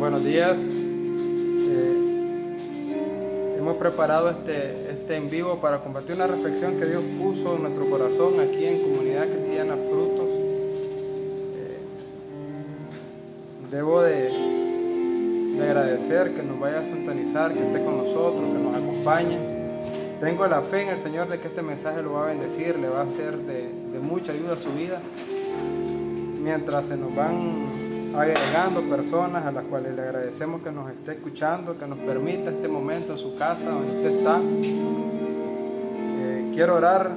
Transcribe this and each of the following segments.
Buenos días. Hemos preparado este en vivo para compartir una reflexión que Dios puso en nuestro corazón aquí en Comunidad Cristiana Frutos. Debo de agradecer que nos vaya a sintonizar, que esté con nosotros, que nos acompañe. Tengo la fe en el Señor de que este mensaje lo va a bendecir, le va a ser de mucha ayuda a su vida. Mientras se nos van agregando personas a las cuales le agradecemos que nos esté escuchando, que nos permita este momento en su casa donde usted está. Quiero orar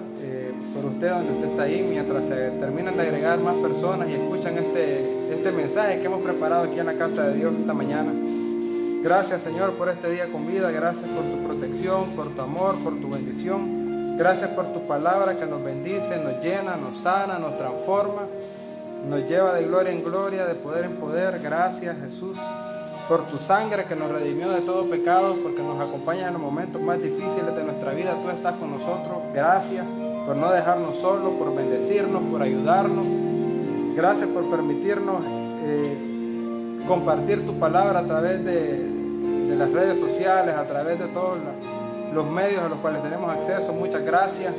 por usted donde usted está ahí, mientras se terminan de agregar más personas y escuchan este mensaje que hemos preparado aquí en la casa de Dios esta mañana. Gracias, Señor, por este día con vida. Gracias por tu protección, por tu amor, por tu bendición. Gracias por tu palabra que nos bendice, nos llena, nos sana, nos transforma, nos lleva de gloria en gloria, de poder en poder. Gracias, Jesús, por tu sangre que nos redimió de todo pecado, porque nos acompaña en los momentos más difíciles de nuestra vida. Tú estás con nosotros. Gracias por no dejarnos solos, por bendecirnos, por ayudarnos. Gracias por permitirnos compartir tu palabra a través de las redes sociales, a través de todos los medios a los cuales tenemos acceso. Muchas gracias.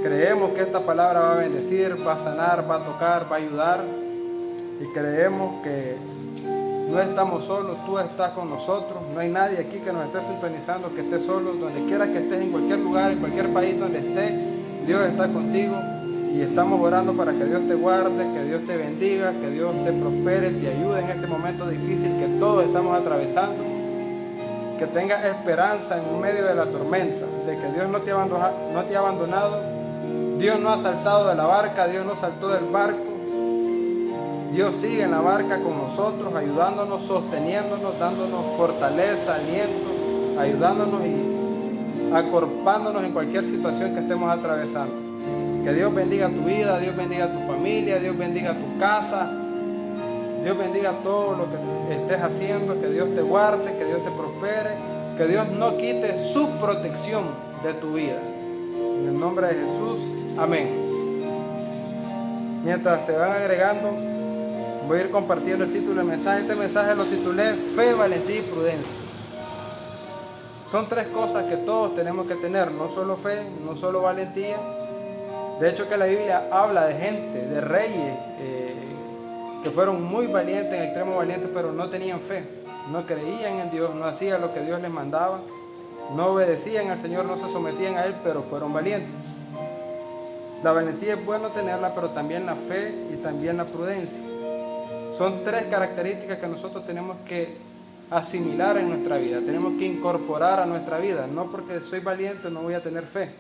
Creemos que esta palabra va a bendecir, va a sanar, va a tocar, va a ayudar, y creemos que no estamos solos, tú estás con nosotros. No hay nadie aquí que nos esté sintonizando que esté solo. Donde quiera que estés, en cualquier lugar, en cualquier país donde estés, Dios está contigo, y estamos orando para que Dios te guarde, que Dios te bendiga, que Dios te prospere, te ayude en este momento difícil que todos estamos atravesando. Que tengas esperanza en medio de la tormenta, de que Dios no te ha abandonado. Dios no ha saltado de la barca, Dios no saltó del barco. Dios sigue en la barca con nosotros, ayudándonos, sosteniéndonos, dándonos fortaleza, aliento, ayudándonos y acorpándonos en cualquier situación que estemos atravesando. Que Dios bendiga tu vida, Dios bendiga tu familia, Dios bendiga tu casa, Dios bendiga todo lo que estés haciendo, que Dios te guarde, que Dios te prospere, que Dios no quite su protección de tu vida. En el nombre de Jesús, amén. Mientras se van agregando, voy a ir compartiendo el título del mensaje. Este mensaje lo titulé Fe, Valentía y Prudencia. Son tres cosas que todos tenemos que tener, no solo fe, no solo valentía. De hecho, que la Biblia habla de gente, de reyes que fueron muy valientes, en extremo valientes, pero no tenían fe, no creían en Dios, no hacían lo que Dios les mandaba, no obedecían al Señor, no se sometían a Él, pero fueron valientes. La valentía es bueno tenerla, pero también la fe y también la prudencia. Son tres características que nosotros tenemos que asimilar en nuestra vida, tenemos que incorporar a nuestra vida. No porque soy valiente no voy a tener fe,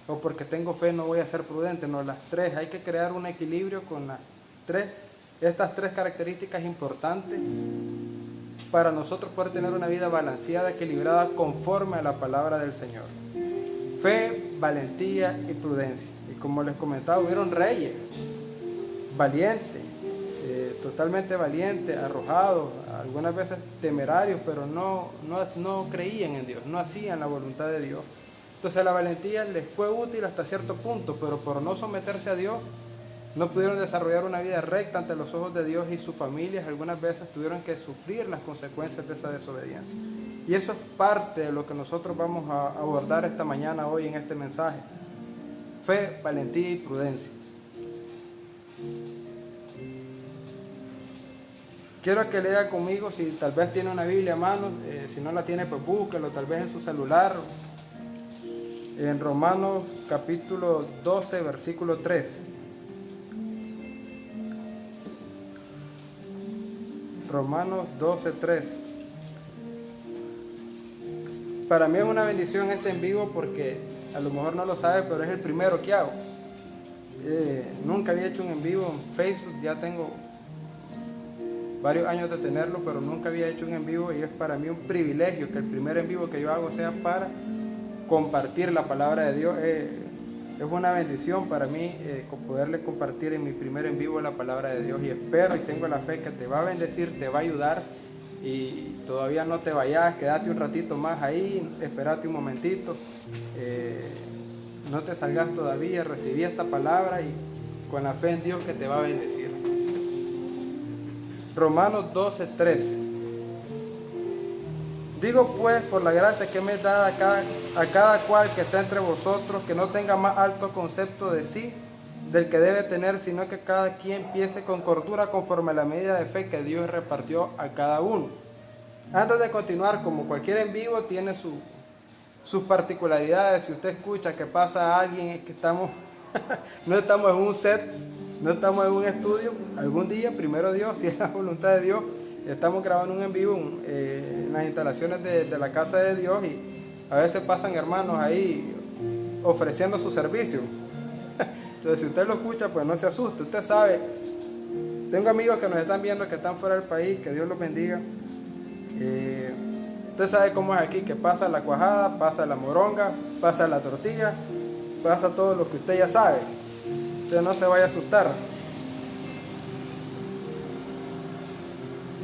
o porque tengo fe no voy a ser prudente. No, las tres, hay que crear un equilibrio con las tres. Estas tres características importantes para nosotros poder tener una vida balanceada, equilibrada, conforme a la palabra del Señor. Fe, valentía y prudencia. Y como les comentaba, hubieron reyes valientes, totalmente valientes, arrojados, algunas veces temerarios, pero no creían en Dios, no hacían la voluntad de Dios. Entonces la valentía les fue útil hasta cierto punto, pero por no someterse a Dios, no pudieron desarrollar una vida recta ante los ojos de Dios, y sus familias algunas veces tuvieron que sufrir las consecuencias de esa desobediencia. Y eso es parte de lo que nosotros vamos a abordar esta mañana, hoy, en este mensaje. Fe, valentía y prudencia. Quiero que lea conmigo, si tal vez tiene una Biblia a mano, si no la tiene, pues búsquelo, tal vez en su celular. En Romanos capítulo 12, versículo 3. Romanos 12, 3. Para mí es una bendición este en vivo, porque a lo mejor no lo sabe, pero es el primero que hago. Nunca había hecho un en vivo en Facebook, ya tengo varios años de tenerlo, pero nunca había hecho un en vivo, y es para mí un privilegio que el primer en vivo que yo hago sea para compartir la palabra de Dios. Es una bendición para mí poderle compartir en mi primer en vivo la palabra de Dios, y espero y tengo la fe que te va a bendecir, te va a ayudar. Y todavía no te vayas, quédate un ratito más ahí, espérate un momentito, no te salgas todavía, recibí esta palabra y con la fe en Dios que te va a bendecir. Romanos 12:3. Digo pues, por la gracia que me es dada a cada cual que está entre vosotros, que no tenga más alto concepto de sí del que debe tener, sino que cada quien piense con cordura conforme a la medida de fe que Dios repartió a cada uno. Antes de continuar, como cualquier en vivo tiene sus particularidades. Si usted escucha que pasa a alguien, es que no estamos en un set, no estamos en un estudio. Algún día, primero Dios, si es la voluntad de Dios, estamos grabando un en vivo en las instalaciones de la casa de Dios, y a veces pasan hermanos ahí ofreciendo su servicio. Entonces, si usted lo escucha, pues no se asuste. Usted sabe, tengo amigos que nos están viendo que están fuera del país, que Dios los bendiga. Usted sabe cómo es aquí, que pasa la cuajada, pasa la moronga, pasa la tortilla, pasa todo lo que usted ya sabe. Usted no se vaya a asustar.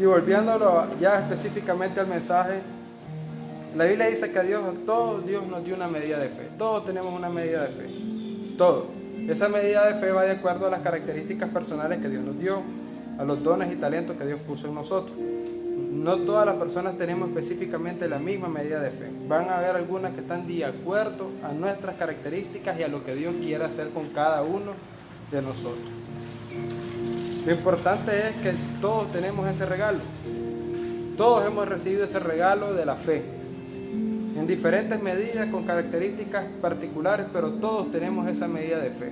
Y volviéndolo ya específicamente al mensaje, la Biblia dice que todo Dios nos dio una medida de fe. Todos tenemos una medida de fe. Todo. Esa medida de fe va de acuerdo a las características personales que Dios nos dio, a los dones y talentos que Dios puso en nosotros. No todas las personas tenemos específicamente la misma medida de fe. Van a haber algunas que están de acuerdo a nuestras características y a lo que Dios quiere hacer con cada uno de nosotros. Lo importante es que todos tenemos ese regalo. Todos hemos recibido ese regalo de la fe, en diferentes medidas, con características particulares, pero todos tenemos esa medida de fe.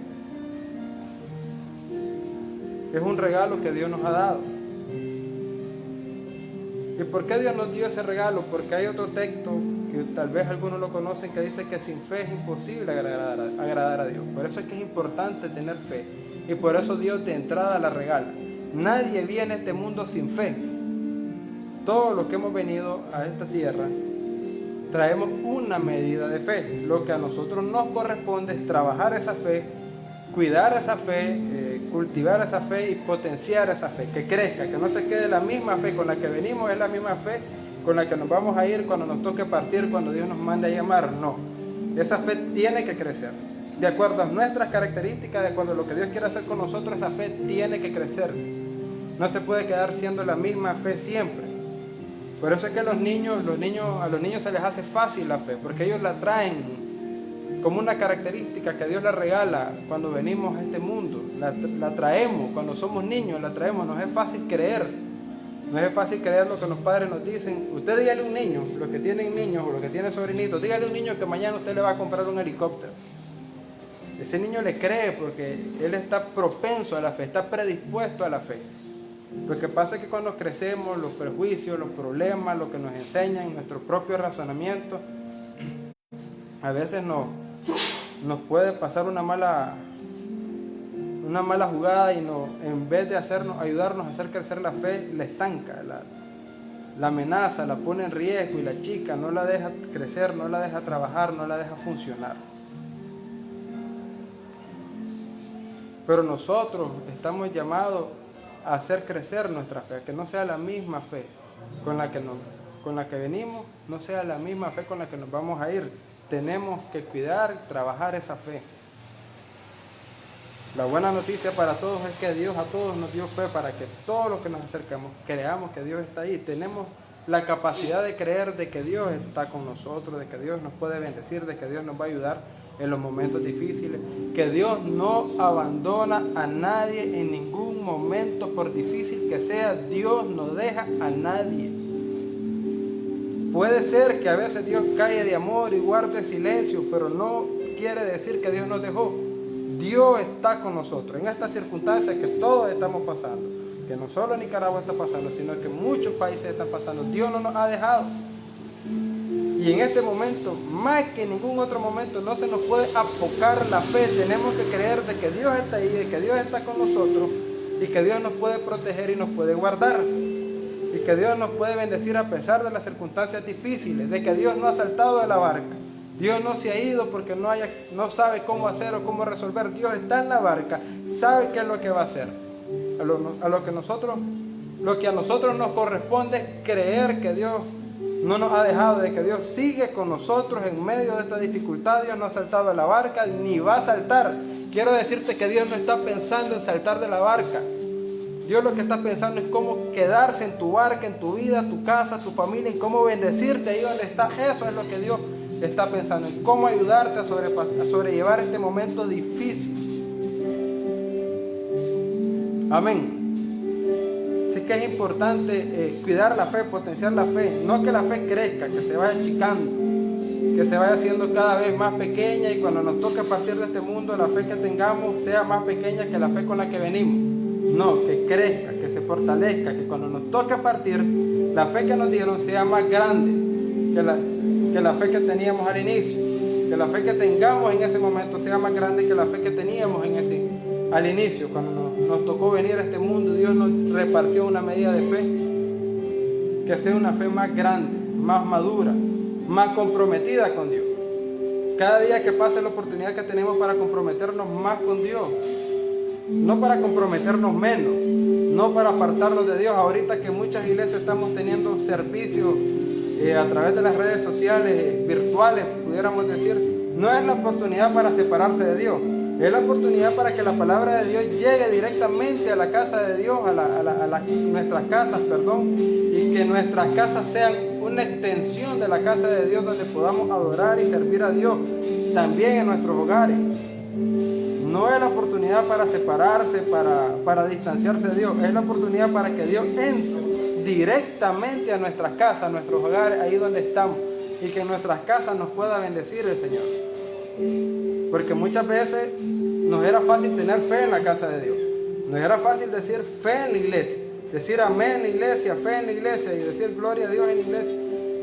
Es un regalo que Dios nos ha dado. ¿Y por qué Dios nos dio ese regalo? Porque hay otro texto que tal vez algunos lo conocen, que dice que sin fe es imposible agradar a Dios. Por eso es que es importante tener fe, y por eso Dios de entrada la regala. Nadie viene a este mundo sin fe. Todos los que hemos venido a esta tierra traemos una medida de fe. Lo que a nosotros nos corresponde es trabajar esa fe, cuidar esa fe, cultivar esa fe y potenciar esa fe, que crezca, que no se quede la misma fe con la que venimos, es la misma fe con la que nos vamos a ir cuando nos toque partir, cuando Dios nos mande a llamar. No, esa fe tiene que crecer, de acuerdo a nuestras características, de acuerdo a lo que Dios quiere hacer con nosotros. Esa fe tiene que crecer, no se puede quedar siendo la misma fe siempre. Por eso es que a los niños se les hace fácil la fe, porque ellos la traen como una característica que Dios la regala cuando venimos a este mundo. La traemos cuando somos niños, la traemos. Nos es fácil creer. Nos es fácil creer lo que los padres nos dicen. Usted dígale a un niño, los que tienen niños o los que tienen sobrinitos, dígale a un niño que mañana usted le va a comprar un helicóptero. Ese niño le cree porque él está propenso a la fe, está predispuesto a la fe. Lo que pasa es que cuando crecemos, los prejuicios, los problemas, lo que nos enseñan, nuestro propio razonamiento, a veces nos puede pasar una mala jugada, y en vez de ayudarnos a hacer crecer la fe, la estanca, la amenaza, la pone en riesgo, y la chica no la deja crecer, no la deja trabajar, no la deja funcionar. Pero nosotros estamos llamados a hacer crecer nuestra fe, que no sea la misma fe con la que venimos, no sea la misma fe con la que nos vamos a ir. Tenemos que cuidar, trabajar esa fe. La buena noticia para todos es que Dios a todos nos dio fe para que todos los que nos acercamos creamos que Dios está ahí. Tenemos la capacidad de creer de que Dios está con nosotros, de que Dios nos puede bendecir, de que Dios nos va a ayudar en los momentos difíciles, que Dios no abandona a nadie en ningún momento, por difícil que sea. Dios no deja a nadie. Puede ser que a veces Dios calle de amor y guarde silencio, pero no quiere decir que Dios nos dejó. Dios está con nosotros en estas circunstancias que todos estamos pasando, que no solo Nicaragua está pasando, sino que muchos países están pasando. Dios no nos ha dejado. Y en este momento, más que en ningún otro momento, no se nos puede apocar la fe. Tenemos que creer de que Dios está ahí, de que Dios está con nosotros, y que Dios nos puede proteger y nos puede guardar, y que Dios nos puede bendecir a pesar de las circunstancias difíciles, de que Dios no ha saltado de la barca. Dios no se ha ido porque no sabe cómo hacer o cómo resolver. Dios está en la barca, sabe qué es lo que va a hacer. Lo que a nosotros nos corresponde es creer que Dios no nos ha dejado, de que Dios sigue con nosotros en medio de esta dificultad. Dios no ha saltado de la barca ni va a saltar. Quiero decirte que Dios no está pensando en saltar de la barca. Dios lo que está pensando es cómo quedarse en tu barca, en tu vida, tu casa, tu familia, y cómo bendecirte ahí donde estás. Eso es lo que Dios está pensando, en cómo ayudarte a sobrellevar este momento difícil. Amén. Así que es importante cuidar la fe, potenciar la fe. No que la fe crezca, que se vaya achicando, que se vaya haciendo cada vez más pequeña, y cuando nos toque partir de este mundo, la fe que tengamos sea más pequeña que la fe con la que venimos. No, que crezca, que se fortalezca, que cuando nos toque partir, la fe que nos dieron sea más grande que la fe que teníamos al inicio. Que la fe que tengamos en ese momento sea más grande que la fe que teníamos al inicio. Cuando nos tocó venir a este mundo, Dios nos repartió una medida de fe que sea una fe más grande, más madura, más comprometida con Dios. Cada día que pase, la oportunidad que tenemos para comprometernos más con Dios, no para comprometernos menos, no para apartarnos de Dios. Ahorita que muchas iglesias estamos teniendo servicios a través de las redes sociales, virtuales, pudiéramos decir, no es la oportunidad para separarse de Dios, es la oportunidad para que la palabra de Dios llegue directamente a la casa de Dios, nuestras casas, y que nuestras casas sean una extensión de la casa de Dios, donde podamos adorar y servir a Dios también en nuestros hogares. No es la oportunidad para separarse, para distanciarse de Dios, es la oportunidad para que Dios entre directamente a nuestras casas, a nuestros hogares, ahí donde estamos, y que en nuestras casas nos pueda bendecir el Señor. Porque muchas veces nos era fácil tener fe en la casa de Dios, nos era fácil decir fe en la iglesia, decir amén en la iglesia, fe en la iglesia, y decir gloria a Dios en la iglesia.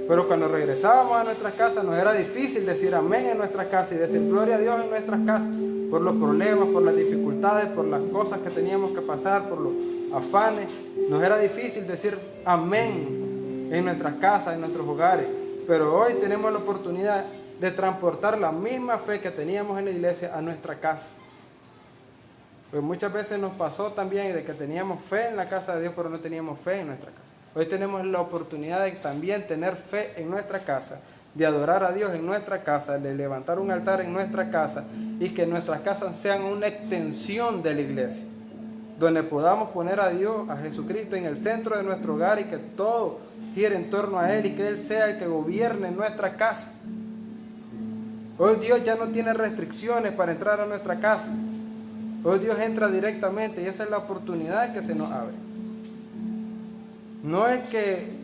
Pero cuando regresábamos a nuestras casas, nos era difícil decir amén en nuestras casas y decir gloria a Dios en nuestras casas, por los problemas, por las dificultades, por las cosas que teníamos que pasar, por los afanes. Nos era difícil decir amén en nuestras casas, en nuestros hogares. Pero hoy tenemos la oportunidad de transportar la misma fe que teníamos en la iglesia a nuestra casa. Pues muchas veces nos pasó también de que teníamos fe en la casa de Dios, pero no teníamos fe en nuestra casa. Hoy tenemos la oportunidad de también tener fe en nuestra casa, de adorar a Dios en nuestra casa, de levantar un altar en nuestra casa, y que nuestras casas sean una extensión de la iglesia, donde podamos poner a Dios, a Jesucristo, en el centro de nuestro hogar, y que todo gire en torno a Él, y que Él sea el que gobierne en nuestra casa. Hoy Dios ya no tiene restricciones para entrar a nuestra casa. Hoy Dios entra directamente, y esa es la oportunidad que se nos abre. No es que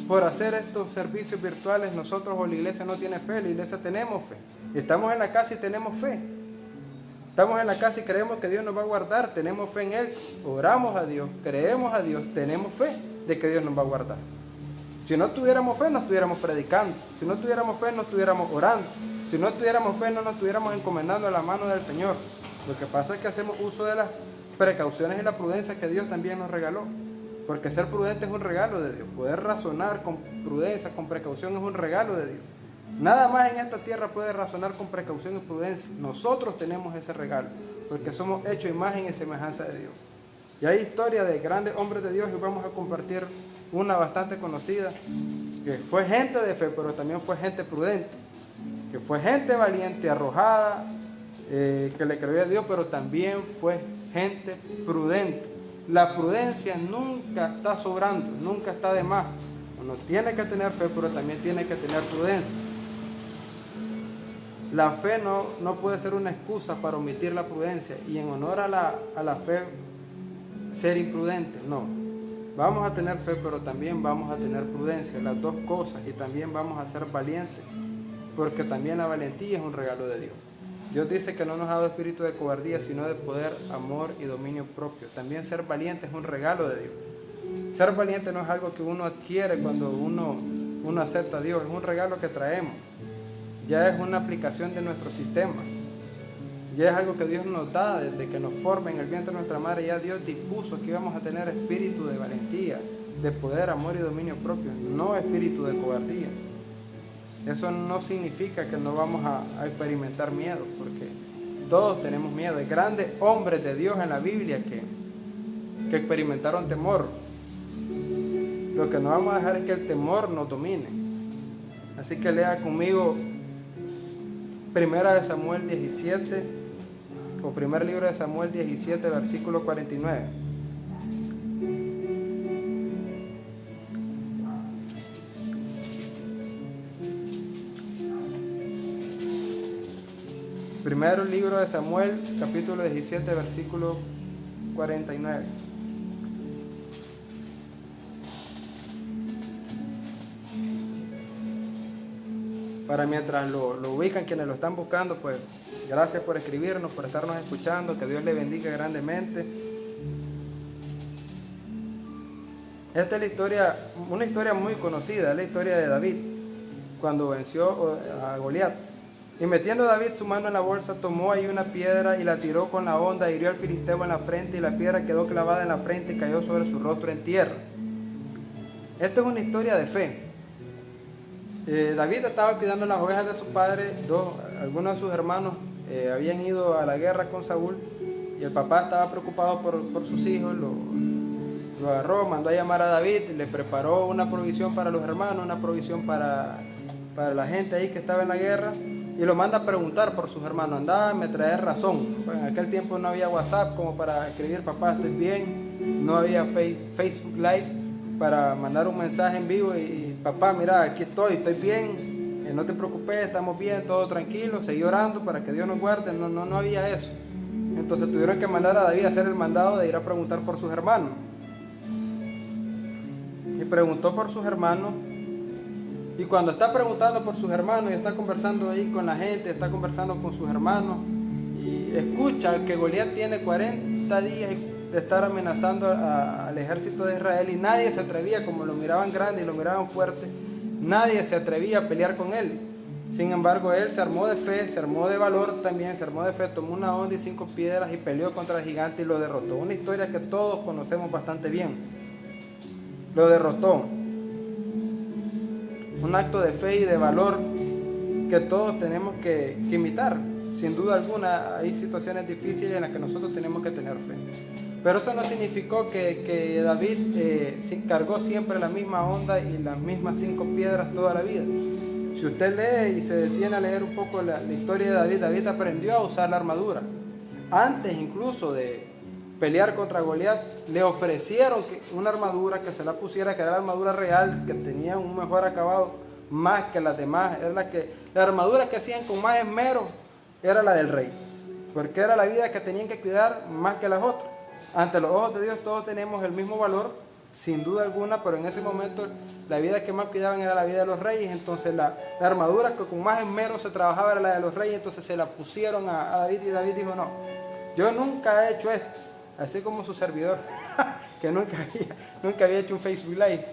por hacer estos servicios virtuales nosotros o la iglesia no tiene fe. La iglesia tenemos fe. Estamos en la casa y tenemos fe. Estamos en la casa y creemos que Dios nos va a guardar. Tenemos fe en Él. Oramos a Dios, creemos a Dios, tenemos fe de que Dios nos va a guardar. Si no tuviéramos fe, no estuviéramos predicando. Si no tuviéramos fe, no estuviéramos orando. Si no tuviéramos fe, no nos estuviéramos encomendando a la mano del Señor. Lo que pasa es que hacemos uso de las precauciones y la prudencia que Dios también nos regaló. Porque ser prudente es un regalo de Dios. Poder razonar con prudencia, con precaución, es un regalo de Dios. Nada más en esta tierra puede razonar con precaución y prudencia. Nosotros tenemos ese regalo, porque somos hechos imagen y semejanza de Dios. Y hay historias de grandes hombres de Dios, y vamos a compartir una bastante conocida, que fue gente de fe, pero también fue gente prudente, que fue gente valiente, arrojada, que le creyó a Dios, pero también fue gente prudente. La prudencia nunca está sobrando, nunca está de más. Uno tiene que tener fe, pero también tiene que tener prudencia. La fe no puede ser una excusa para omitir la prudencia y en honor a la fe ser imprudente. No, vamos a tener fe, pero también vamos a tener prudencia, las dos cosas, y también vamos a ser valientes, porque también la valentía es un regalo de Dios. Dios dice que no nos ha dado espíritu de cobardía, sino de poder, amor y dominio propio. También ser valiente es un regalo de Dios. Ser valiente no es algo que uno adquiere cuando uno acepta a Dios, es un regalo que traemos. Ya es una aplicación de nuestro sistema. Ya es algo que Dios nos da desde que nos forma en el vientre de nuestra madre. Ya Dios dispuso que íbamos a tener espíritu de valentía, de poder, amor y dominio propio, no espíritu de cobardía. Eso no significa que no vamos a experimentar miedo, porque todos tenemos miedo. Hay grandes hombres de Dios en la Biblia que experimentaron temor. Lo que no vamos a dejar es que el temor nos domine. Así que lea conmigo Primera de Samuel 17, o primer libro de Samuel 17, versículo 49. Primero libro de Samuel, capítulo 17, versículo 49. Para mientras lo ubican quienes lo están buscando, pues gracias por escribirnos, por estarnos escuchando, que Dios le bendiga grandemente. Esta es la historia, una historia muy conocida, es la historia de David, cuando venció a Goliat. Y metiendo David su mano en la bolsa, tomó ahí una piedra y la tiró con la honda, hirió al filisteo en la frente, y la piedra quedó clavada en la frente y cayó sobre su rostro en tierra. Esta es una historia de fe. David estaba cuidando las ovejas de su padre. Algunos de sus hermanos habían ido a la guerra con Saúl, y el papá estaba preocupado por sus hijos. Lo agarró, mandó a llamar a David, le preparó una provisión para los hermanos, una provisión para la gente ahí que estaba en la guerra, y lo manda a preguntar por sus hermanos. Andaba, me traes razón. Pues en aquel tiempo no había WhatsApp como para escribir papá estoy bien, no había Facebook Live para mandar un mensaje en vivo y papá mira aquí estoy bien, no te preocupes, estamos bien, todo tranquilo, seguí orando para que Dios nos guarde. No había eso. Entonces tuvieron que mandar a David a hacer el mandado de ir a preguntar por sus hermanos. Y preguntó por sus hermanos. Y cuando está preguntando por sus hermanos y está conversando ahí con la gente, está conversando con sus hermanos, y escucha que Goliat tiene 40 días de estar amenazando al ejército de Israel, y nadie se atrevía, como lo miraban grande y lo miraban fuerte, nadie se atrevía a pelear con él. Sin embargo, él se armó de fe, se armó de valor también, se armó de fe, tomó una honda y 5 piedras y peleó contra el gigante y lo derrotó. Una historia que todos conocemos bastante bien. Lo derrotó. Un acto de fe y de valor que todos tenemos que imitar. Sin duda alguna hay situaciones difíciles en las que nosotros tenemos que tener fe. Pero eso no significó que David cargó siempre la misma honda y las mismas 5 piedras toda la vida. Si usted lee y se detiene a leer un poco la historia de David, David aprendió a usar la armadura. Antes incluso de pelear contra Goliat, le ofrecieron una armadura que se la pusiera, que era la armadura real, que tenía un mejor acabado más que las demás. Era la armadura que hacían con más esmero era la del rey, porque era la vida que tenían que cuidar más que las otras. Ante los ojos de Dios todos tenemos el mismo valor, sin duda alguna, pero en ese momento la vida que más cuidaban era la vida de los reyes. Entonces la armadura que con más esmero se trabajaba era la de los reyes. Entonces se la pusieron a David, y David dijo: no, yo nunca he hecho esto. Así como su servidor, que nunca había hecho un Facebook Live,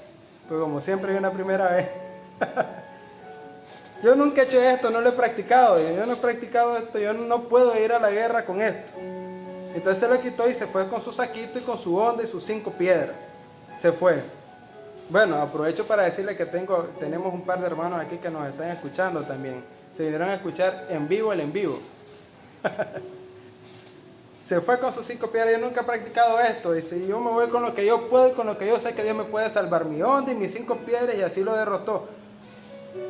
pues como siempre es una primera vez. Yo nunca he hecho esto, no lo he practicado, yo no he practicado esto, yo no puedo ir a la guerra con esto. Entonces se lo quitó y se fue con su saquito y con su honda y sus 5 piedras. Se fue. Bueno, aprovecho para decirle que tenemos un par de hermanos aquí que nos están escuchando también. Se vinieron a escuchar en vivo el en vivo. Se fue con sus 5 piedras. Yo nunca he practicado esto. Dice: yo me voy con lo que yo puedo y con lo que yo sé que Dios me puede salvar. Mi honda y mis 5 piedras, y así lo derrotó.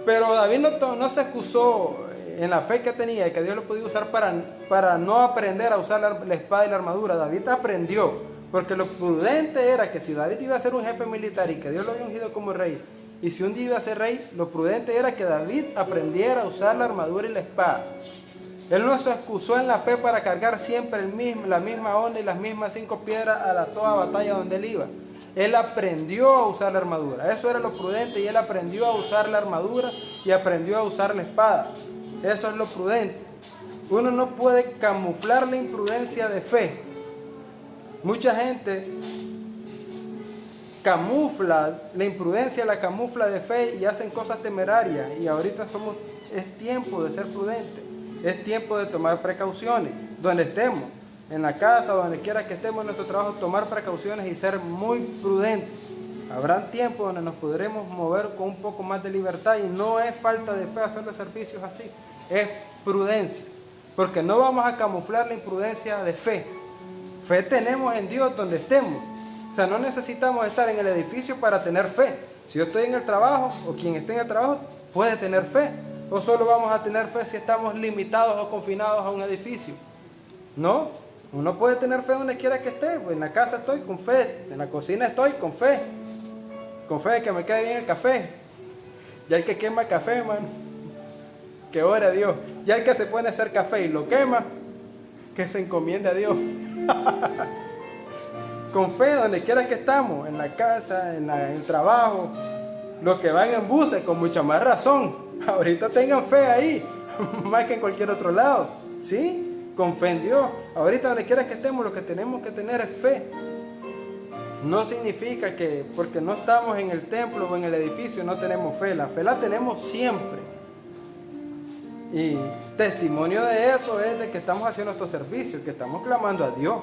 Pero David no se excusó en la fe que tenía y que Dios lo podía usar para no aprender a usar la espada y la armadura. David aprendió, porque lo prudente era que si David iba a ser un jefe militar y que Dios lo había ungido como rey, y si un día iba a ser rey, lo prudente era que David aprendiera a usar la armadura y la espada. Él no se excusó en la fe para cargar siempre la misma honda y las mismas 5 piedras a toda batalla donde él iba. Él aprendió a usar la armadura. Eso era lo prudente, y él aprendió a usar la armadura y aprendió a usar la espada. Eso es lo prudente. Uno no puede camuflar la imprudencia de fe. Mucha gente camufla la imprudencia, la camufla de fe, y hacen cosas temerarias. Y ahorita es tiempo de ser prudente. Es tiempo de tomar precauciones, donde estemos, en la casa, donde quiera que estemos en nuestro trabajo, tomar precauciones y ser muy prudentes. Habrá tiempos donde nos podremos mover con un poco más de libertad, y no es falta de fe hacer los servicios así, es prudencia, porque no vamos a camuflar la imprudencia de fe. Fe tenemos en Dios donde estemos. O sea, no necesitamos estar en el edificio para tener fe. Si yo estoy en el trabajo, o quien esté en el trabajo puede tener fe. ¿O solo vamos a tener fe si estamos limitados o confinados a un edificio? No, uno puede tener fe donde quiera que esté. Pues en la casa estoy con fe, en la cocina estoy con fe de que me quede bien el café. Ya el que quema café, hermano, que ore a Dios. Ya el que se pone a hacer café y lo quema, que se encomiende a Dios. Con fe, donde quiera que estamos, en la casa, en el trabajo, los que van en buses, con mucha más razón. Ahorita tengan fe ahí, más que en cualquier otro lado. ¿Sí? Con fe en Dios. Ahorita donde quiera que estemos, lo que tenemos que tener es fe. No significa que porque no estamos en el templo o en el edificio no tenemos fe. La fe la tenemos siempre. Y testimonio de eso es de que estamos haciendo estos servicios, que estamos clamando a Dios.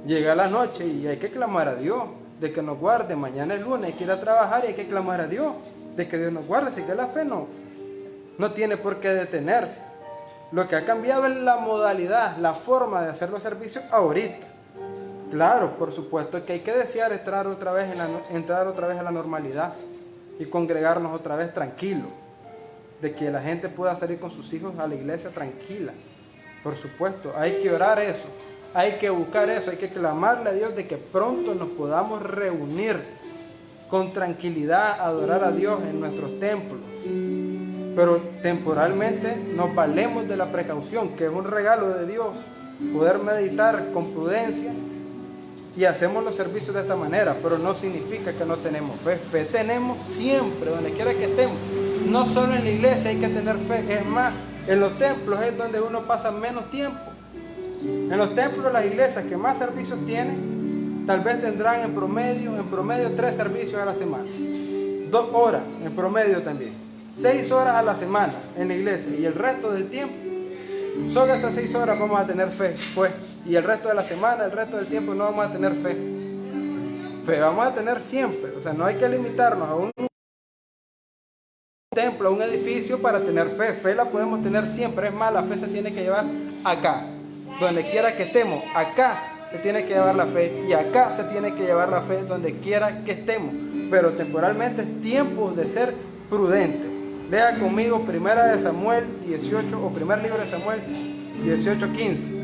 Llega la noche y hay que clamar a Dios, de que nos guarde. Mañana es lunes, hay que ir a trabajar y hay que clamar a Dios, de que Dios nos guarde. Así que la fe no tiene por qué detenerse. Lo que ha cambiado es la modalidad, la forma de hacer los servicios ahorita. Claro, por supuesto que hay que desear entrar otra vez a la normalidad y congregarnos otra vez tranquilos, de que la gente pueda salir con sus hijos a la iglesia tranquila. Por supuesto, hay que orar eso, hay que buscar eso, hay que clamarle a Dios de que pronto nos podamos reunir con tranquilidad, adorar a Dios en nuestros templos. Pero temporalmente nos valemos de la precaución, que es un regalo de Dios, poder meditar con prudencia. Y hacemos los servicios de esta manera, pero no significa que no tenemos fe. Fe tenemos siempre, donde quiera que estemos. No solo en la iglesia hay que tener fe, es más, en los templos es donde uno pasa menos tiempo. En los templos, las iglesias que más servicios tienen, tal vez tendrán en promedio 3 servicios a la semana. 2 horas en promedio también. 6 horas a la semana en la iglesia y el resto del tiempo. Solo esas 6 horas vamos a tener fe, pues, y el resto de la semana, el resto del tiempo no vamos a tener fe. Fe vamos a tener siempre, o sea, no hay que limitarnos a un templo, a un edificio para tener fe. Fe la podemos tener siempre, es más, la fe se tiene que llevar acá, donde quiera que estemos, acá se tiene que llevar la fe y acá se tiene que llevar la fe donde quiera que estemos, pero temporalmente es tiempo de ser prudente. Lea conmigo Primera de Samuel 18 o Primer Libro de Samuel 18:15.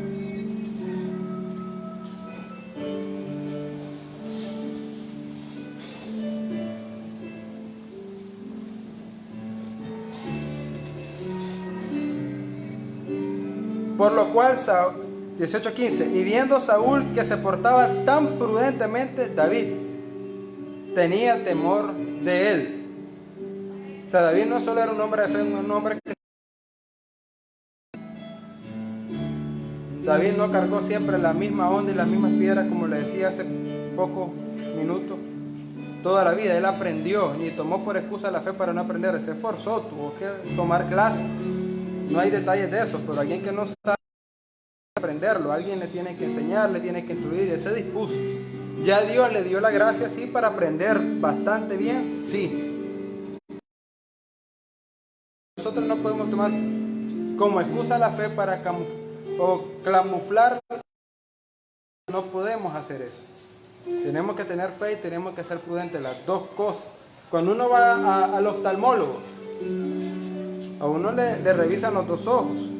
Por lo cual, 18:15, y viendo Saúl que se portaba tan prudentemente, David tenía temor de él. O sea, David no solo era un hombre de fe, un hombre que... David no cargó siempre la misma onda y las mismas piedras, como le decía hace pocos minutos, toda la vida. Él aprendió, ni tomó por excusa la fe para no aprender, se esforzó, tuvo que tomar clases. No hay detalles de eso, pero alguien que no sabe aprenderlo, alguien le tiene que enseñar, le tiene que instruir, él se dispuso. Ya Dios le dio la gracia, sí, para aprender bastante bien, sí. Nosotros no podemos tomar como excusa la fe para camuflar. No podemos hacer eso. Tenemos que tener fe y tenemos que ser prudentes, las dos cosas. Cuando uno va al oftalmólogo, a uno le revisan los 2 ojos.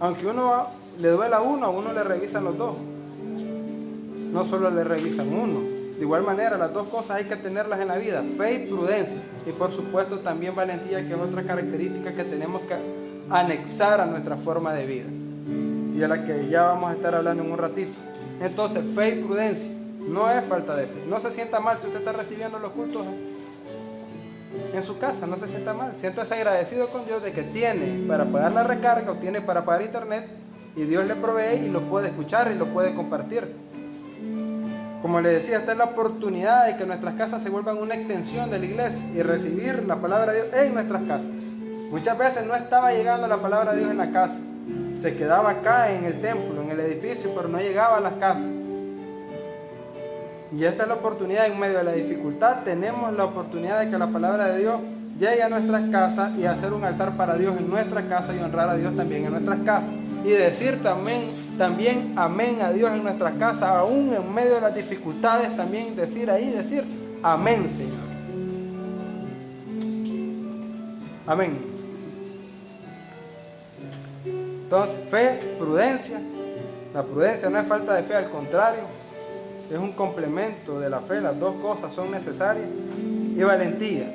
Aunque uno le duela a uno le revisan los 2. No solo le revisan uno. De igual manera, las dos cosas hay que tenerlas en la vida, fe y prudencia. Y por supuesto también valentía, que es otra característica que tenemos que anexar a nuestra forma de vida. Y a la que ya vamos a estar hablando en un ratito. Entonces, fe y prudencia no es falta de fe. No se sienta mal si usted está recibiendo los cultos en su casa, no se sienta mal. Siéntase agradecido con Dios de que tiene para pagar la recarga o tiene para pagar internet y Dios le provee y lo puede escuchar y lo puede compartir. Como le decía, esta es la oportunidad de que nuestras casas se vuelvan una extensión de la iglesia y recibir la palabra de Dios en nuestras casas. Muchas veces no estaba llegando la palabra de Dios en la casa, se quedaba acá en el templo, en el edificio, pero no llegaba a las casas. Y esta es la oportunidad, en medio de la dificultad, tenemos la oportunidad de que la palabra de Dios llegue a nuestras casas y hacer un altar para Dios en nuestras casas y honrar a Dios también en nuestras casas. Y decir también amén a Dios en nuestras casas, aún en medio de las dificultades, también decir amén, Señor. Amén. Entonces, fe, prudencia. La prudencia no es falta de fe, al contrario, es un complemento de la fe. Las dos cosas son necesarias. Y valentía.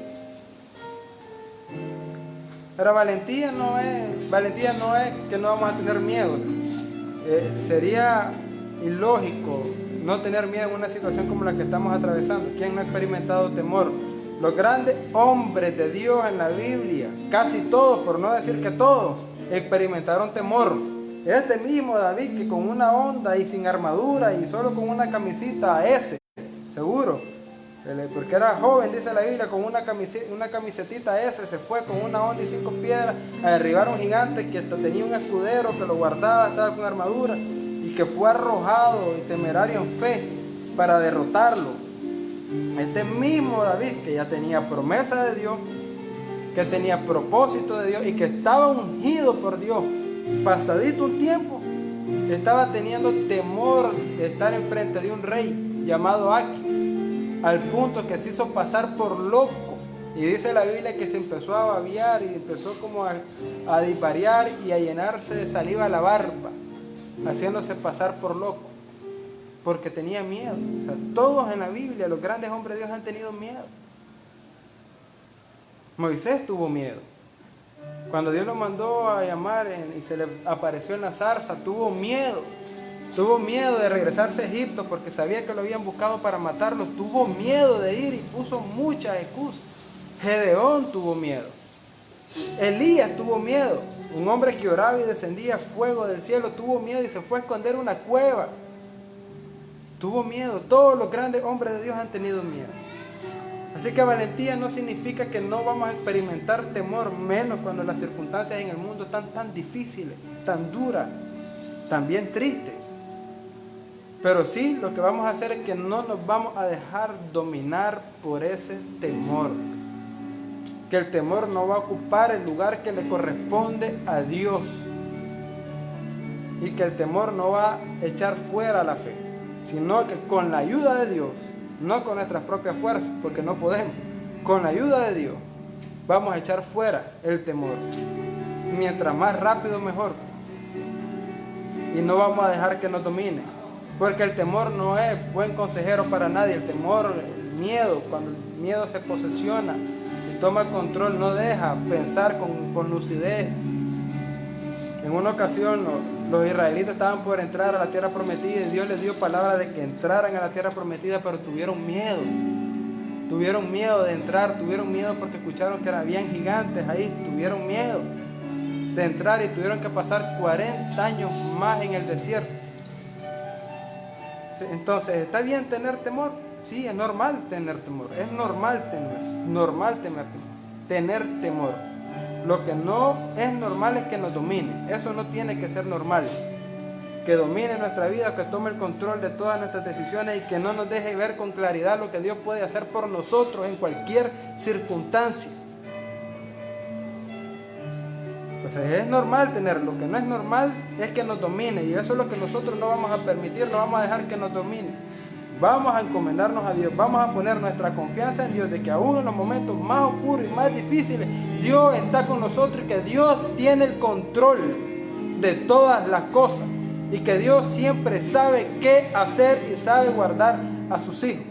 Pero valentía no es que no vamos a tener miedo. Sería ilógico no tener miedo en una situación como la que estamos atravesando. ¿Quién no ha experimentado temor? Los grandes hombres de Dios en la Biblia, casi todos, por no decir que todos, experimentaron temor. Este mismo David, que con una honda y sin armadura y solo con una camisita seguro, porque era joven, dice la Biblia, con una camisetita se fue con una honda y 5 piedras a derribar a un gigante que tenía un escudero que lo guardaba, estaba con armadura, y que fue arrojado y temerario en fe para derrotarlo. Este mismo David, que ya tenía promesa de Dios, que tenía propósito de Dios y que estaba ungido por Dios, pasadito un tiempo, estaba teniendo temor de estar enfrente de un rey llamado Aquis, al punto que se hizo pasar por loco. Y dice la Biblia que se empezó a babear y empezó como a disvariar y a llenarse de saliva la barba, haciéndose pasar por loco, porque tenía miedo. O sea, todos en la Biblia, los grandes hombres de Dios han tenido miedo. Moisés tuvo miedo. Cuando Dios lo mandó a llamar y se le apareció en la zarza, tuvo miedo. Tuvo miedo de regresarse a Egipto porque sabía que lo habían buscado para matarlo. Tuvo miedo de ir y puso muchas excusas. Gedeón tuvo miedo. Elías tuvo miedo. Un hombre que oraba y descendía fuego del cielo tuvo miedo y se fue a esconder en una cueva. Tuvo miedo. Todos los grandes hombres de Dios han tenido miedo. Así que valentía no significa que no vamos a experimentar temor, menos cuando las circunstancias en el mundo están tan difíciles, tan duras, también tristes. Pero sí, lo que vamos a hacer es que no nos vamos a dejar dominar por ese temor. Que el temor no va a ocupar el lugar que le corresponde a Dios. Y que el temor no va a echar fuera la fe, sino que con la ayuda de Dios, no con nuestras propias fuerzas, porque no podemos, con la ayuda de Dios, vamos a echar fuera el temor. Mientras más rápido, mejor. Y no vamos a dejar que nos domine. Porque el temor no es buen consejero para nadie. El temor, el miedo, cuando el miedo se posesiona y toma control, no deja pensar con lucidez. En una ocasión los israelitas estaban por entrar a la tierra prometida y Dios les dio palabra de que entraran a la tierra prometida, pero tuvieron miedo. Tuvieron miedo de entrar, tuvieron miedo porque escucharon que habían gigantes ahí, tuvieron miedo de entrar y tuvieron que pasar 40 años más en el desierto. Entonces, ¿está bien tener temor? Sí, es normal tener temor, es normal tener temor. Lo que no es normal es que nos domine. Eso no tiene que ser normal. Que domine nuestra vida, que tome el control de todas nuestras decisiones y que no nos deje ver con claridad lo que Dios puede hacer por nosotros en cualquier circunstancia. Entonces es normal tenerlo. Lo que no es normal es que nos domine, y eso es lo que nosotros no vamos a permitir, no vamos a dejar que nos domine. Vamos a encomendarnos a Dios, vamos a poner nuestra confianza en Dios, de que aún en los momentos más oscuros y más difíciles, Dios está con nosotros y que Dios tiene el control de todas las cosas y que Dios siempre sabe qué hacer y sabe guardar a sus hijos.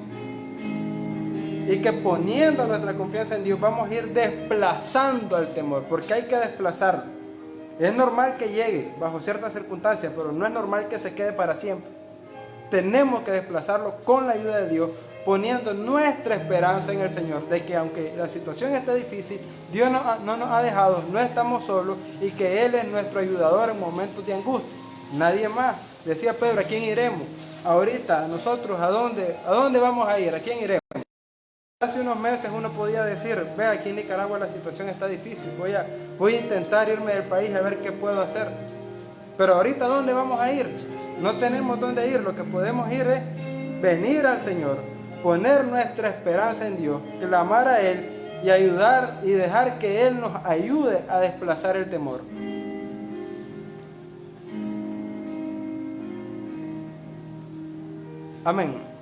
Y que poniendo nuestra confianza en Dios vamos a ir desplazando al temor, porque hay que desplazarlo. Es normal que llegue bajo ciertas circunstancias, pero no es normal que se quede para siempre. Tenemos que desplazarlo con la ayuda de Dios, poniendo nuestra esperanza en el Señor, de que aunque la situación esté difícil, Dios no nos ha dejado, no estamos solos y que Él es nuestro ayudador en momentos de angustia. Nadie más. Decía Pedro, ¿a quién iremos? Ahorita, nosotros, ¿a dónde vamos a ir? ¿A quién iremos? Hace unos meses uno podía decir, ve, aquí en Nicaragua la situación está difícil, voy a intentar irme del país a ver qué puedo hacer. Pero ahorita, ¿a dónde vamos a ir? No tenemos dónde ir, lo que podemos ir es venir al Señor, poner nuestra esperanza en Dios, clamar a Él y ayudar y dejar que Él nos ayude a desplazar el temor. Amén.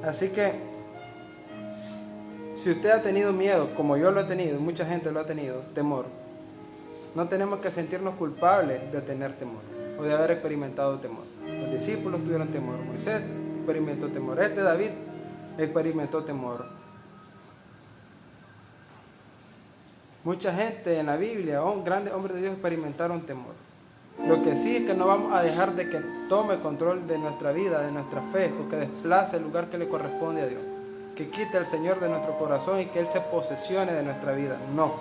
Así que, si usted ha tenido miedo, como yo lo he tenido, mucha gente lo ha tenido, temor, no tenemos que sentirnos culpables de tener temor o de haber experimentado temor. Los discípulos tuvieron temor, Moisés experimentó temor, David experimentó temor. Mucha gente en la Biblia, grandes hombres de Dios, experimentaron temor. Lo que sí es que no vamos a dejar de que tome control de nuestra vida, de nuestra fe, o que desplace el lugar que le corresponde a Dios. Que quite al Señor de nuestro corazón y que Él se posesione de nuestra vida. No,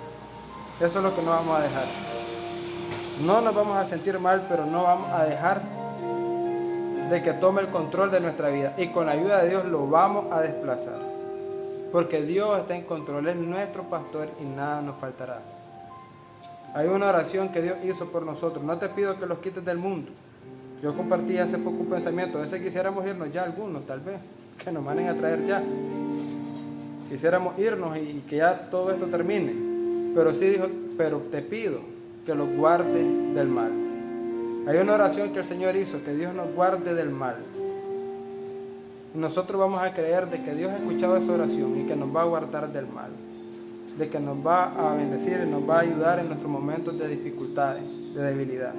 eso es lo que no vamos a dejar. No nos vamos a sentir mal, pero no vamos a dejar de que tome el control de nuestra vida. Y con la ayuda de Dios lo vamos a desplazar. Porque Dios está en control, es nuestro pastor y nada nos faltará. Hay una oración que Dios hizo por nosotros. No te pido que los quites del mundo. Yo compartí hace poco un pensamiento. A veces quisiéramos irnos ya, algunos tal vez, que nos manden a traer ya. Quisiéramos irnos y que ya todo esto termine. Pero sí dijo, pero te pido que los guardes del mal. Hay una oración que el Señor hizo, que Dios nos guarde del mal. Y nosotros vamos a creer de que Dios ha escuchado esa oración y que nos va a guardar del mal. De que nos va a bendecir y nos va a ayudar en nuestros momentos de dificultades, de debilidad.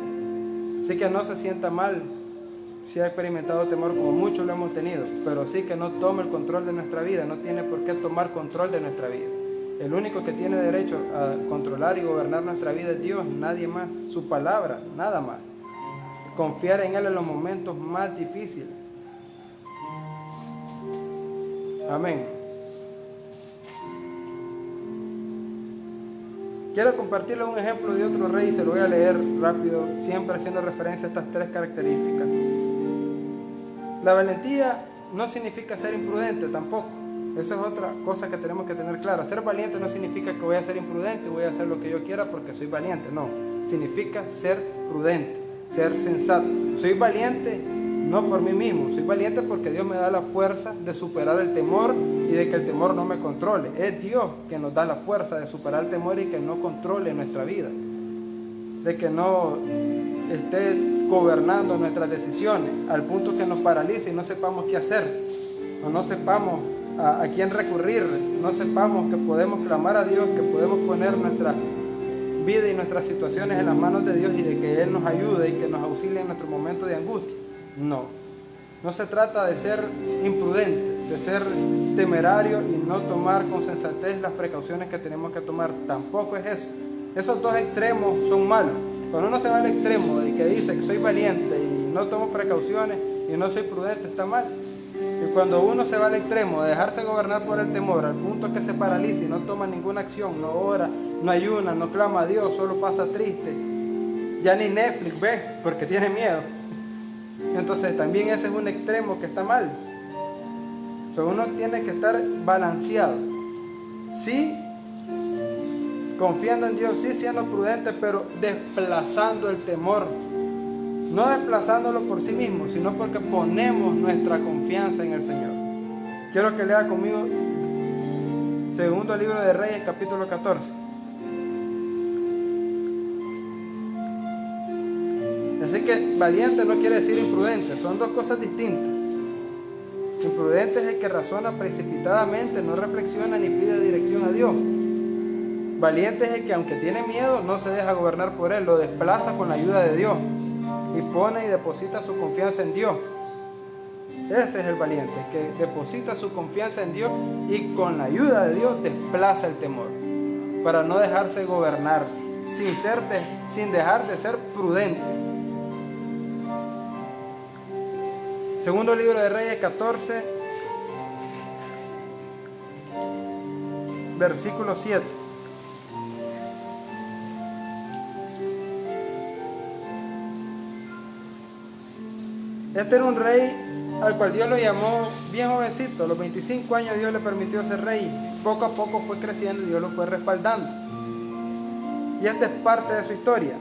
Así que no se sienta mal si ha experimentado temor, como muchos lo hemos tenido, pero sí que no tome el control de nuestra vida, no tiene por qué tomar control de nuestra vida. El único que tiene derecho a controlar y gobernar nuestra vida es Dios, nadie más, su palabra, nada más. Confiar en Él en los momentos más difíciles. Amén. Quiero compartirles un ejemplo de otro rey, se lo voy a leer rápido, siempre haciendo referencia a estas tres características. La valentía no significa ser imprudente tampoco. Esa es otra cosa que tenemos que tener clara. Ser valiente no significa que voy a ser imprudente y voy a hacer lo que yo quiera porque soy valiente. No, significa ser prudente, ser sensato. Soy valiente no por mí mismo, soy valiente porque Dios me da la fuerza de superar el temor y de que el temor no me controle. Es Dios que nos da la fuerza de superar el temor y que no controle nuestra vida, de que no esté gobernando nuestras decisiones al punto que nos paralice y no sepamos qué hacer, o no sepamos a quién recurrir, no sepamos que podemos clamar a Dios, que podemos poner nuestra vida y nuestras situaciones en las manos de Dios y de que Él nos ayude y que nos auxilie en nuestro momento de angustia. No se trata de ser imprudente, de ser temerario y no tomar con sensatez las precauciones que tenemos que tomar. Tampoco es eso. Esos dos extremos son malos. Cuando uno se va al extremo de que dice que soy valiente y no tomo precauciones y no soy prudente, está mal. Y cuando uno se va al extremo de dejarse gobernar por el temor, al punto que se paraliza y no toma ninguna acción, no ora, no ayuna, no clama a Dios, solo pasa triste, ya ni Netflix ve porque tiene miedo. Entonces también ese es un extremo que está mal. Uno tiene que estar balanceado. Sí, confiando en Dios, sí siendo prudente, pero desplazando el temor. No desplazándolo por sí mismo, sino porque ponemos nuestra confianza en el Señor. Quiero que lea conmigo segundo libro de Reyes, capítulo 14. Así que valiente no quiere decir imprudente, son dos cosas distintas. Imprudente es el que razona precipitadamente, no reflexiona ni pide dirección a Dios. Valiente es el que, aunque tiene miedo, no se deja gobernar por él, lo desplaza con la ayuda de Dios y pone y deposita su confianza en Dios. Ese es el valiente, que deposita su confianza en Dios y con la ayuda de Dios desplaza el temor para no dejarse gobernar, sin dejar de ser prudente. Segundo libro de Reyes 14, versículo 7. Este era un rey al cual Dios lo llamó bien jovencito. A los 25 años Dios le permitió ser rey. Poco a poco fue creciendo y Dios lo fue respaldando. Y esta es parte de su historia.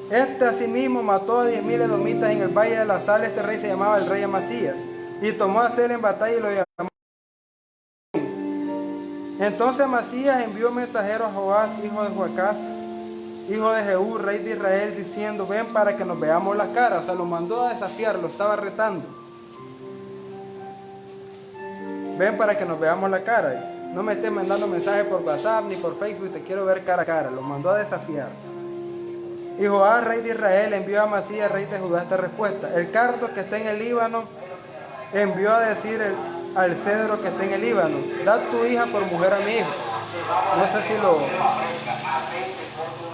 Este asimismo mató a 10,000 edomitas en el valle de la Sal. Este rey se llamaba el rey Amasías. Y tomó a Sela en batalla y lo llamó. Entonces Amasías envió mensajeros a Joás, hijo de Joacás, hijo de Jehú, rey de Israel, diciendo: ven para que nos veamos las caras. O sea, lo mandó a desafiar, lo estaba retando. Ven para que nos veamos la cara, dice. No me estés mandando mensajes por WhatsApp ni por Facebook, te quiero ver cara a cara. Lo mandó a desafiar. Y Joás, rey de Israel, envió a Amasías, rey de Judá, esta respuesta: el cardo que está en el Líbano envió a decir al cedro que está en el Líbano: da tu hija por mujer a mi hijo.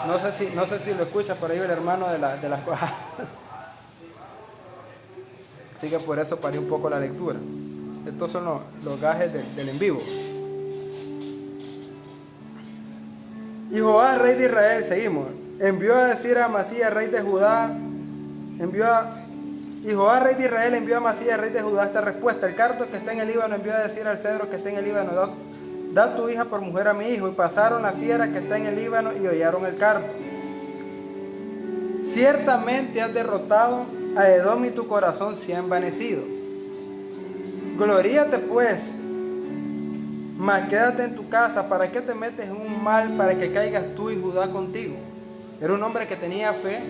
No sé si lo escucha por ahí el hermano de las cosas. Así que por eso paré un poco la lectura. Estos son los gajes del en vivo. Y Joás, rey de Israel, seguimos. Envió a decir a Amasías, rey de Judá, y Joás, rey de Israel, envió a Amasías, rey de Judá, esta respuesta: el cardo que está en el Líbano envió a decir al cedro que está en el Líbano, da tu hija por mujer a mi hijo. Y pasaron la fiera que está en el Líbano y hollaron el cardo. Ciertamente has derrotado a Edom y tu corazón se ha envanecido. Gloríate pues, mas quédate en tu casa. ¿Para qué te metes en un mal para que caigas tú y Judá contigo? Era un hombre que tenía fe,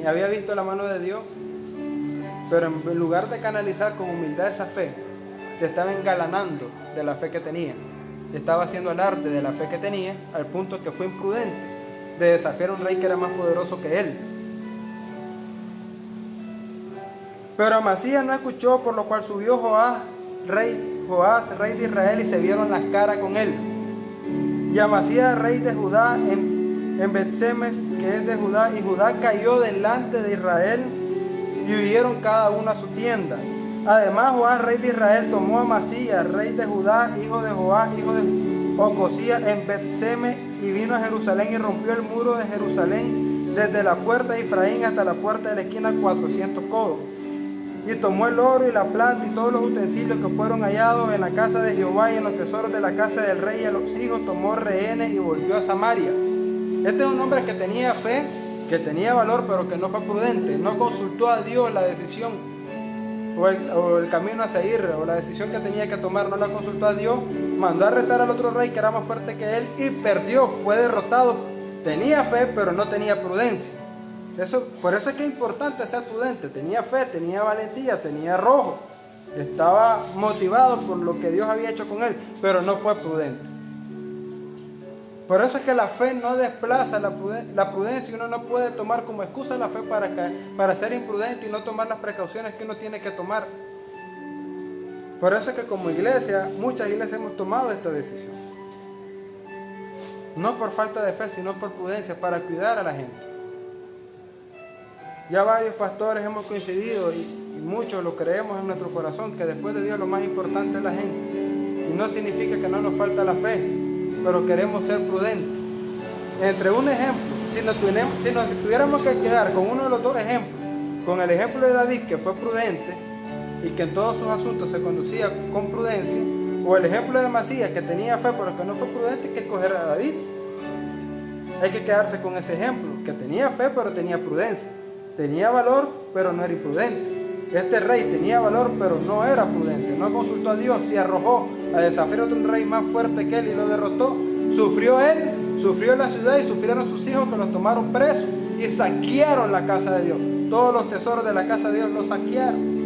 había visto la mano de Dios, pero en lugar de canalizar con humildad esa fe, se estaba engalanando de la fe que tenía. Estaba haciendo alarde de la fe que tenía, al punto que fue imprudente de desafiar a un rey que era más poderoso que él. Pero Amasías no escuchó, por lo cual subió Joás, rey de Israel, y se vieron las caras con él. Y Amasías, rey de Judá, en Bet-Semes, que es de Judá, y Judá cayó delante de Israel, y huyeron cada uno a su tienda. Además, Joás, rey de Israel, tomó a Amasías, rey de Judá, hijo de Joás, hijo de Ocosías, en Bet-Semes, y vino a Jerusalén y rompió el muro de Jerusalén desde la puerta de Efraín hasta la puerta de la esquina, 400 codos. Y tomó el oro y la plata y todos los utensilios que fueron hallados en la casa de Jehová y en los tesoros de la casa del rey y a los hijos, tomó rehenes y volvió a Samaria. Este es un hombre que tenía fe, que tenía valor, pero que no fue prudente. No consultó a Dios la decisión o el camino a seguir, o la decisión que tenía que tomar, no la consultó a Dios. Mandó a arrestar al otro rey que era más fuerte que él y perdió, fue derrotado. Tenía fe, pero no tenía prudencia. Por eso es que es importante ser prudente. Tenía fe, tenía valentía, tenía arrojo. Estaba motivado por lo que Dios había hecho con él, pero no fue prudente. Por eso es que la fe no desplaza la prudencia. Uno no puede tomar como excusa la fe para ser imprudente y no tomar las precauciones que uno tiene que tomar. Por eso es que como iglesia, muchas iglesias hemos tomado esta decisión. No por falta de fe, sino por prudencia, para cuidar a la gente. Ya varios pastores hemos coincidido y muchos lo creemos en nuestro corazón, que después de Dios lo más importante es la gente. Y no significa que no nos falta la fe, pero queremos ser prudentes. Entre un ejemplo, si nos tuviéramos que quedar con uno de los dos ejemplos, con el ejemplo de David, que fue prudente y que en todos sus asuntos se conducía con prudencia, o el ejemplo de Amasías, que tenía fe pero que no fue prudente, hay que escoger a David. Hay que quedarse con ese ejemplo, que tenía fe pero tenía prudencia. Tenía valor, pero no era imprudente. Este rey tenía valor, pero no era prudente. No consultó a Dios, se arrojó a desafiar a otro rey más fuerte que él y lo derrotó. Sufrió él, sufrió la ciudad y sufrieron sus hijos, que los tomaron presos y saquearon la casa de Dios. Todos los tesoros de la casa de Dios los saquearon.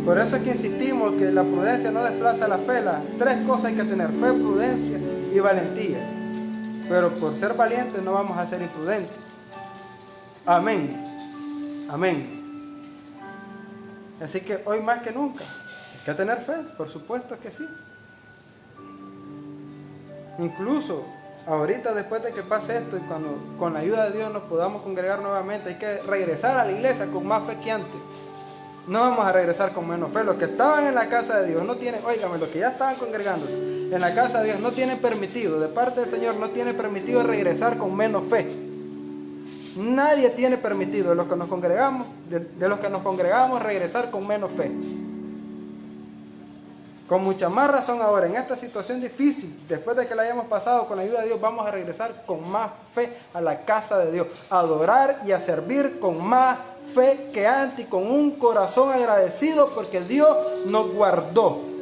Por eso es que insistimos que la prudencia no desplaza la fe. Las tres cosas hay que tener: fe, prudencia y valentía. Pero por ser valientes no vamos a ser imprudentes. Amén. Amén. Así que hoy más que nunca hay que tener fe, por supuesto que sí. Incluso ahorita, después de que pase esto y cuando con la ayuda de Dios nos podamos congregar nuevamente, hay que regresar a la iglesia con más fe que antes. No vamos a regresar con menos fe. Los que estaban en la casa de Dios no tienen, óigame, los que ya estaban congregándose en la casa de Dios no tienen permitido, de parte del Señor no tiene permitido regresar con menos fe. Nadie tiene permitido de los que nos congregamos, regresar con menos fe. Con mucha más razón ahora, en esta situación difícil, después de que la hayamos pasado, con la ayuda de Dios, vamos a regresar con más fe a la casa de Dios, a adorar y a servir con más fe que antes, y con un corazón agradecido porque Dios nos guardó.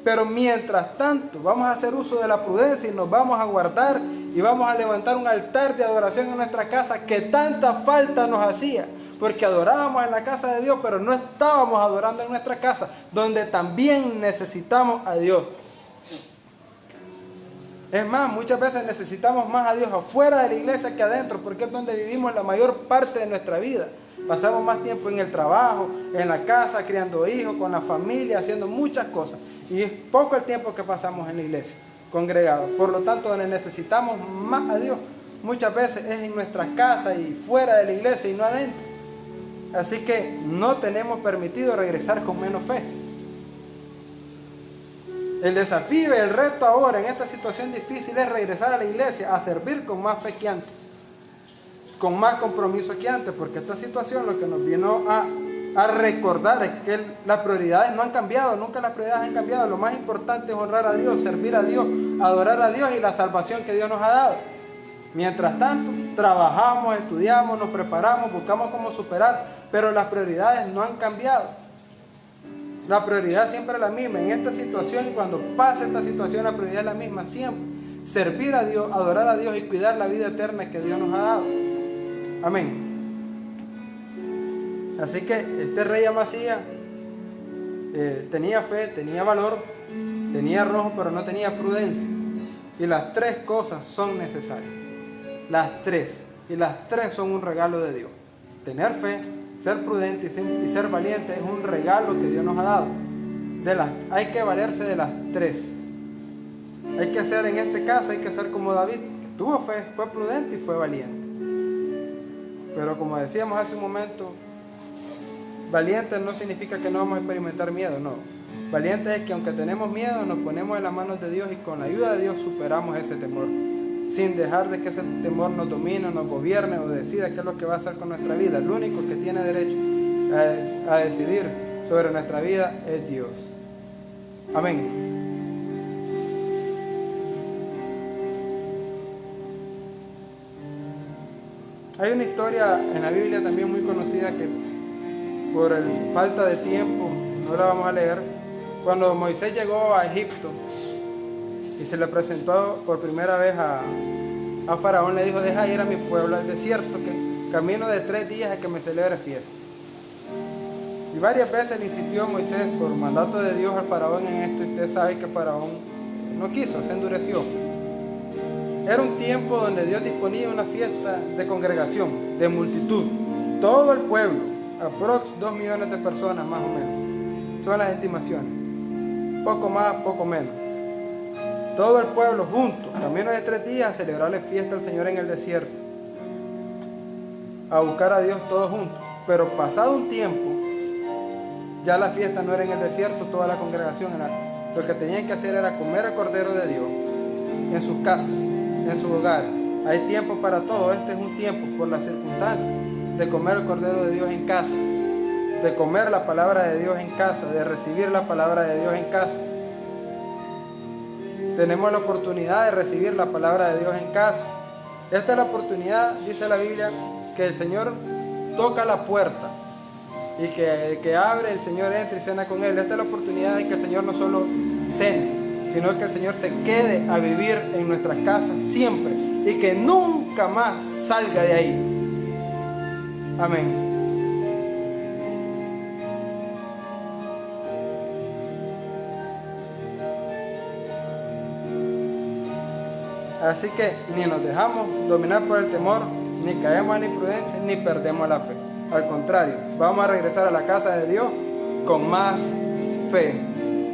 Pero mientras tanto, vamos a hacer uso de la prudencia y nos vamos a guardar y vamos a levantar un altar de adoración en nuestra casa que tanta falta nos hacía. Porque adorábamos en la casa de Dios, pero no estábamos adorando en nuestra casa, donde también necesitamos a Dios. Es más, muchas veces necesitamos más a Dios afuera de la iglesia que adentro, porque es donde vivimos la mayor parte de nuestra vida. Pasamos más tiempo en el trabajo, en la casa, criando hijos, con la familia, haciendo muchas cosas. Y es poco el tiempo que pasamos en la iglesia, congregados. Por lo tanto, donde necesitamos más a Dios, muchas veces es en nuestra casa y fuera de la iglesia y no adentro. Así que no tenemos permitido regresar con menos fe. El desafío y el reto ahora en esta situación difícil es regresar a la iglesia a servir con más fe que antes, con más compromiso que antes, porque esta situación lo que nos vino a recordar es que las prioridades no han cambiado, nunca las prioridades han cambiado. Lo más importante es honrar a Dios, servir a Dios, adorar a Dios y la salvación que Dios nos ha dado. Mientras tanto, trabajamos, estudiamos, nos preparamos, buscamos cómo superar, pero las prioridades no han cambiado. La prioridad siempre es la misma en esta situación, y cuando pase esta situación la prioridad es la misma siempre: servir a Dios, adorar a Dios y cuidar la vida eterna que Dios nos ha dado. Amén. Así que este rey Amasías tenía fe, tenía valor, tenía arrojo, pero no tenía prudencia. Y las tres cosas son necesarias. Las tres. Y las tres son un regalo de Dios. Tener fe, ser prudente y ser valiente es un regalo que Dios nos ha dado. Hay que valerse de las tres. Hay que hacer, en este caso, hay que ser como David, que tuvo fe, fue prudente y fue valiente. Pero como decíamos hace un momento, valiente no significa que no vamos a experimentar miedo, no. Valiente es que aunque tenemos miedo, nos ponemos en las manos de Dios y con la ayuda de Dios superamos ese temor, sin dejar de que ese temor nos domine, nos gobierne o decida qué es lo que va a hacer con nuestra vida. El único que tiene derecho a decidir sobre nuestra vida es Dios. Amén. Hay una historia en la Biblia también muy conocida que por falta de tiempo no la vamos a leer. Cuando Moisés llegó a Egipto y se le presentó por primera vez a Faraón, le dijo: deja ir a mi pueblo al desierto, que camino de 3 días a que me celebre fiesta. Y varias veces le insistió Moisés por mandato de Dios al Faraón en esto, y usted sabe que Faraón no quiso, se endureció. Era un tiempo donde Dios disponía una fiesta de congregación, de multitud, todo el pueblo, aprox 2 millones de personas más o menos, son las estimaciones, poco más, poco menos. Todo el pueblo junto, camino de 3 días a celebrarle fiesta al Señor en el desierto, a buscar a Dios todos juntos. Pero pasado un tiempo, ya la fiesta no era en el desierto, toda la congregación lo que tenían que hacer era comer el Cordero de Dios en sus casas, en su hogar. Hay tiempo para todo. Este es un tiempo, por las circunstancias, de comer el Cordero de Dios en casa, de comer la palabra de Dios en casa, de recibir la palabra de Dios en casa. Tenemos la oportunidad de recibir la palabra de Dios en casa. Esta es la oportunidad, dice la Biblia, que el Señor toca la puerta y que el que abre, el Señor entra y cena con él. Esta es la oportunidad de que el Señor no solo cene, sino que el Señor se quede a vivir en nuestras casas siempre y que nunca más salga de ahí. Amén. Así que ni nos dejamos dominar por el temor, ni caemos en la imprudencia, ni perdemos la fe. Al contrario, vamos a regresar a la casa de Dios con más fe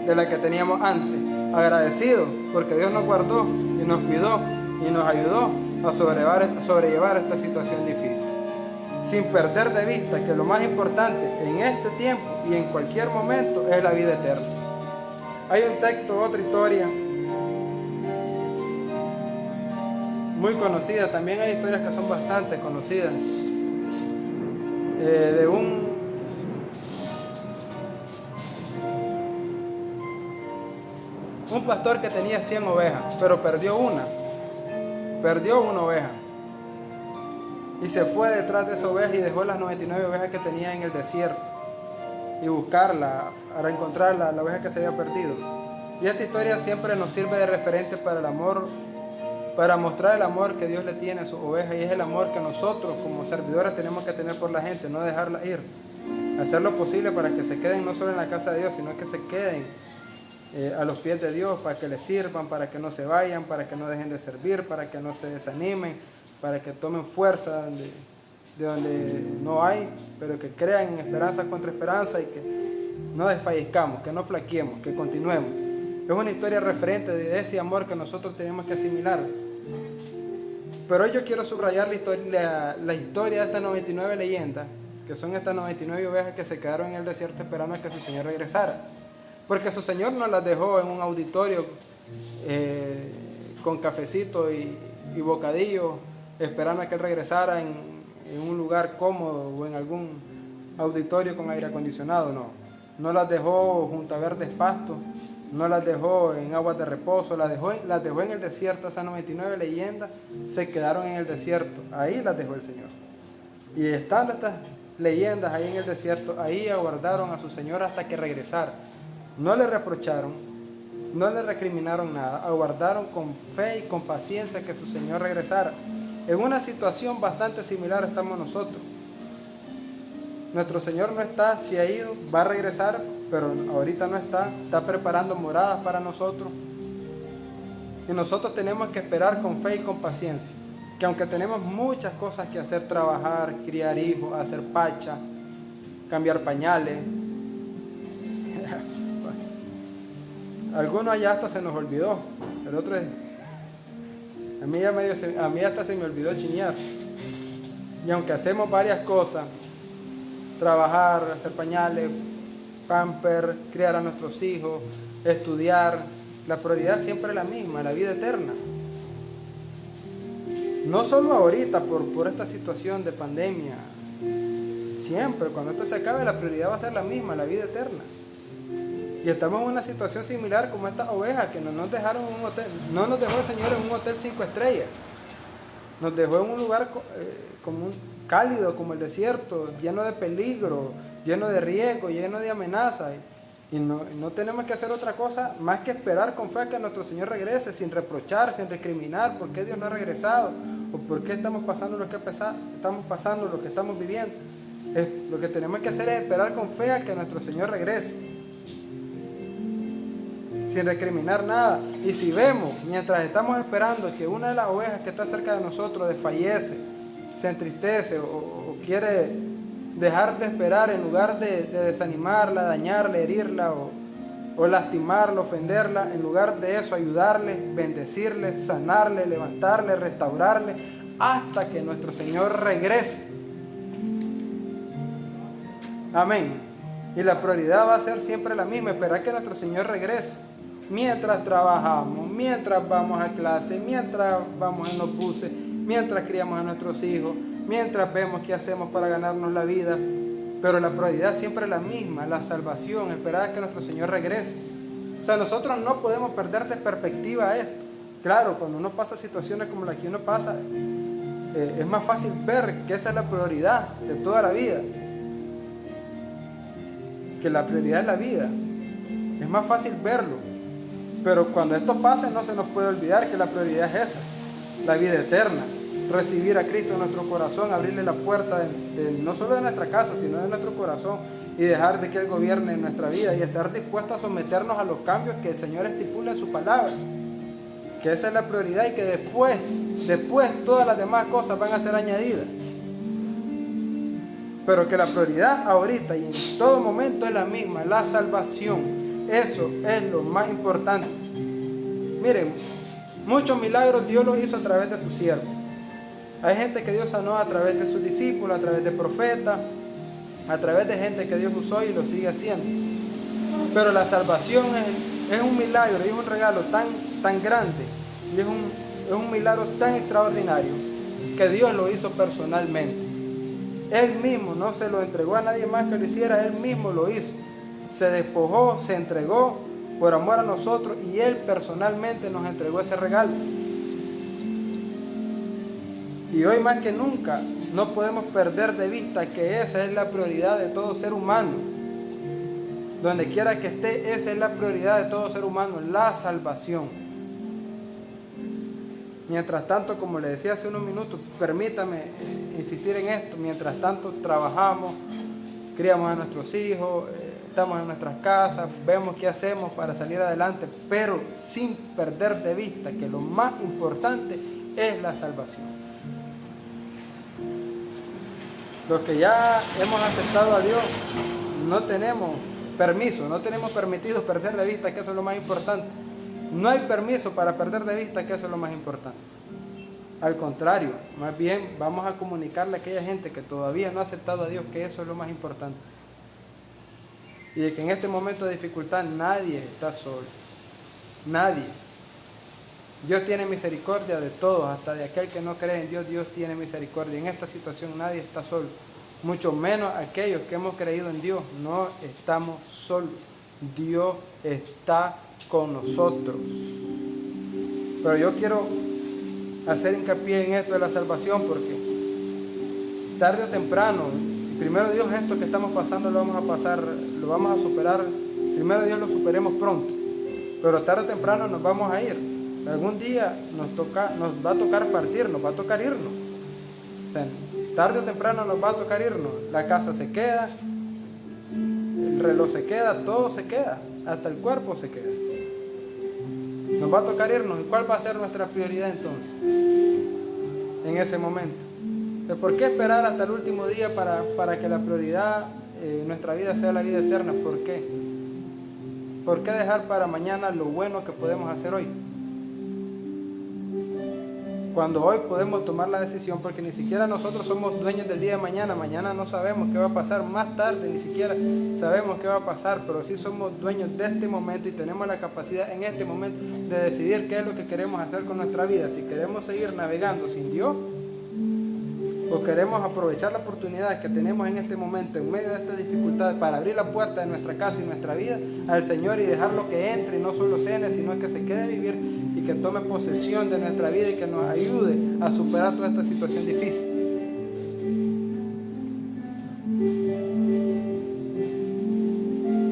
de la que teníamos antes. Agradecidos porque Dios nos guardó y nos cuidó y nos ayudó a sobrellevar esta situación difícil. Sin perder de vista que lo más importante en este tiempo y en cualquier momento es la vida eterna. Hay un texto, otra historia muy conocida, también hay historias que son bastante conocidas, de un pastor que tenía 100 ovejas, pero perdió una oveja, y se fue detrás de esa oveja y dejó las 99 ovejas que tenía en el desierto y buscarla para encontrar la oveja que se había perdido. Y esta historia siempre nos sirve de referente para el amor, para mostrar el amor que Dios le tiene a sus ovejas, y es el amor que nosotros como servidores tenemos que tener por la gente, no dejarla ir, hacer lo posible para que se queden no solo en la casa de Dios, sino que se queden a los pies de Dios, para que les sirvan, para que no se vayan, para que no dejen de servir, para que no se desanimen, para que tomen fuerza de donde no hay, pero que crean en esperanza contra esperanza y que no desfallezcamos, que no flaqueemos, que continuemos. Es una historia referente de ese amor que nosotros tenemos que asimilar. Pero hoy yo quiero subrayar la historia de estas 99 leyendas, que son estas 99 ovejas que se quedaron en el desierto esperando a que su Señor regresara. Porque su Señor no las dejó en un auditorio con cafecito y bocadillo, esperando a que Él regresara en un lugar cómodo o en algún auditorio con aire acondicionado. No las dejó junto a verdes pastos, no las dejó en aguas de reposo, las dejó en el desierto. Esas 99 leyendas se quedaron en el desierto, ahí las dejó el Señor. Y estando estas leyendas ahí en el desierto, ahí aguardaron a su Señor hasta que regresara. No le reprocharon, no le recriminaron nada, aguardaron con fe y con paciencia que su Señor regresara. En una situación bastante similar estamos nosotros. Nuestro Señor no está, se ha ido, va a regresar, pero ahorita no está preparando moradas para nosotros. Y nosotros tenemos que esperar con fe y con paciencia. Que aunque tenemos muchas cosas que hacer, trabajar, criar hijos, hacer pacha, cambiar pañales, algunos allá hasta se nos olvidó, el otro es, a mí hasta se me olvidó chinear. Y aunque hacemos varias cosas, trabajar, hacer pañales, pamper, criar a nuestros hijos, estudiar, la prioridad siempre es la misma, la vida eterna. No solo ahorita por esta situación de pandemia, siempre, cuando esto se acabe, la prioridad va a ser la misma, la vida eterna. Y estamos en una situación similar como estas ovejas que no nos dejaron en un hotel, no nos dejó el Señor en un hotel 5 estrellas, nos dejó en un lugar como cálido, como el desierto, lleno de peligro, lleno de riesgo, lleno de amenazas. Y no tenemos que hacer otra cosa más que esperar con fe que nuestro Señor regrese, sin reprochar, sin recriminar por qué Dios no ha regresado o por qué estamos pasando lo que estamos viviendo. Lo que tenemos que hacer es esperar con fe a que nuestro Señor regrese, sin recriminar nada. Y si vemos, mientras estamos esperando, que una de las ovejas que está cerca de nosotros desfallece, se entristece o quiere dejar de esperar, en lugar de desanimarla, dañarla, herirla o lastimarla, ofenderla, en lugar de eso ayudarle, bendecirle, sanarle, levantarle, restaurarle, hasta que nuestro Señor regrese. Amén. Y la prioridad va a ser siempre la misma, esperar que nuestro Señor regrese. Mientras trabajamos, mientras vamos a clase, mientras vamos en los buses, mientras criamos a nuestros hijos, mientras vemos qué hacemos para ganarnos la vida. Pero la prioridad siempre es la misma, la salvación, esperar a que nuestro Señor regrese. O sea, nosotros no podemos perder de perspectiva esto. Claro, cuando uno pasa situaciones como la que uno pasa, es más fácil ver que esa es la prioridad de toda la vida. Que la prioridad es la vida. Es más fácil verlo. Pero cuando esto pase, no se nos puede olvidar que la prioridad es esa, la vida eterna. Recibir a Cristo en nuestro corazón, abrirle la puerta no solo de nuestra casa, sino de nuestro corazón, y dejar de que Él gobierne en nuestra vida y estar dispuestos a someternos a los cambios que el Señor estipula en su palabra. Que esa es la prioridad y que después todas las demás cosas van a ser añadidas. Pero que la prioridad ahorita y en todo momento es la misma, la salvación. Eso es lo más importante. Miren, muchos milagros Dios los hizo a través de sus siervos. Hay gente que Dios sanó a través de sus discípulos, a través de profetas, a través de gente que Dios usó y lo sigue haciendo. Pero la salvación es un milagro y es un regalo tan grande y es un milagro tan extraordinario que Dios lo hizo personalmente. Él mismo no se lo entregó a nadie más que lo hiciera, Él mismo lo hizo. Se despojó, se entregó por amor a nosotros y Él personalmente nos entregó ese regalo. Y hoy más que nunca no podemos perder de vista que esa es la prioridad de todo ser humano. Donde quiera que esté, esa es la prioridad de todo ser humano, la salvación. Mientras tanto, como le decía hace unos minutos, permítame insistir en esto, mientras tanto trabajamos, criamos a nuestros hijos, estamos en nuestras casas, vemos qué hacemos para salir adelante, pero sin perder de vista que lo más importante es la salvación. Los que ya hemos aceptado a Dios, no tenemos permiso, no tenemos permitido perder de vista que eso es lo más importante. No hay permiso para perder de vista que eso es lo más importante. Al contrario, más bien vamos a comunicarle a aquella gente que todavía no ha aceptado a Dios que eso es lo más importante. Y de que en este momento de dificultad nadie está solo. Nadie. Dios tiene misericordia de todos, hasta de aquel que no cree en Dios, Dios tiene misericordia. En esta situación nadie está solo, mucho menos aquellos que hemos creído en Dios. No estamos solos, Dios está con nosotros. Pero yo quiero hacer hincapié en esto de la salvación, porque tarde o temprano, primero Dios, esto que estamos pasando lo vamos a superar. Primero Dios lo superemos pronto, pero tarde o temprano nos vamos a ir. Algún día nos va a tocar partir, nos va a tocar irnos. O sea, tarde o temprano nos va a tocar irnos. La casa se queda, el reloj se queda, todo se queda, hasta el cuerpo se queda. Nos va a tocar irnos. ¿Y cuál va a ser nuestra prioridad entonces? En ese momento. Entonces, ¿por qué esperar hasta el último día para que la prioridad en nuestra vida sea la vida eterna? ¿Por qué? ¿Por qué dejar para mañana lo bueno que podemos hacer hoy? Cuando hoy podemos tomar la decisión, porque ni siquiera nosotros somos dueños del día de mañana. Mañana no sabemos qué va a pasar, más tarde ni siquiera sabemos qué va a pasar, pero sí somos dueños de este momento y tenemos la capacidad en este momento de decidir qué es lo que queremos hacer con nuestra vida. Si queremos seguir navegando sin Dios, o queremos aprovechar la oportunidad que tenemos en este momento, en medio de esta dificultad, para abrir la puerta de nuestra casa y nuestra vida al Señor y dejarlo que entre y no solo cene, sino que se quede a vivir y que tome posesión de nuestra vida y que nos ayude a superar toda esta situación difícil.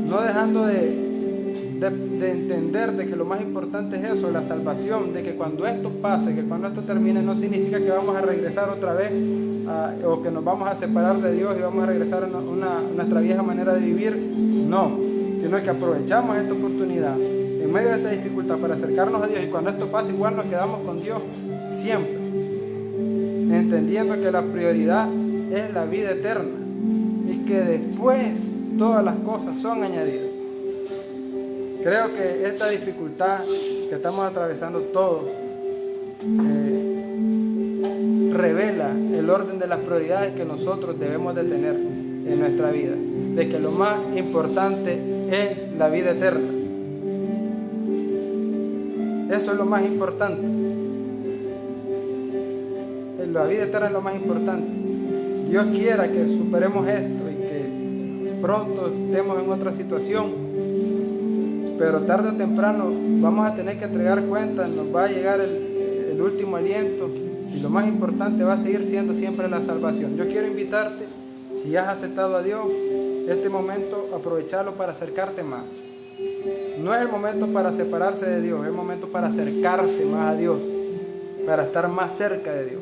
No dejando de entender de que lo más importante es eso, la salvación, de que cuando esto pase, que cuando esto termine, no significa que vamos a regresar otra vez o que nos vamos a separar de Dios y vamos a regresar a nuestra vieja manera de vivir. No, sino que aprovechamos esta oportunidad en medio de esta dificultad para acercarnos a Dios, y cuando esto pase igual nos quedamos con Dios siempre, entendiendo que la prioridad es la vida eterna y que después todas las cosas son añadidas. Creo que esta dificultad que estamos atravesando todos revela el orden de las prioridades que nosotros debemos de tener en nuestra vida, de que lo más importante es la vida eterna. Eso es lo más importante. La vida eterna es lo más importante. Dios quiera que superemos esto y que pronto estemos en otra situación. Pero tarde o temprano vamos a tener que entregar cuentas, nos va a llegar el último aliento y lo más importante va a seguir siendo siempre la salvación. Yo quiero invitarte, si ya has aceptado a Dios, este momento aprovecharlo para acercarte más. No es el momento para separarse de Dios, es el momento para acercarse más a Dios, para estar más cerca de Dios.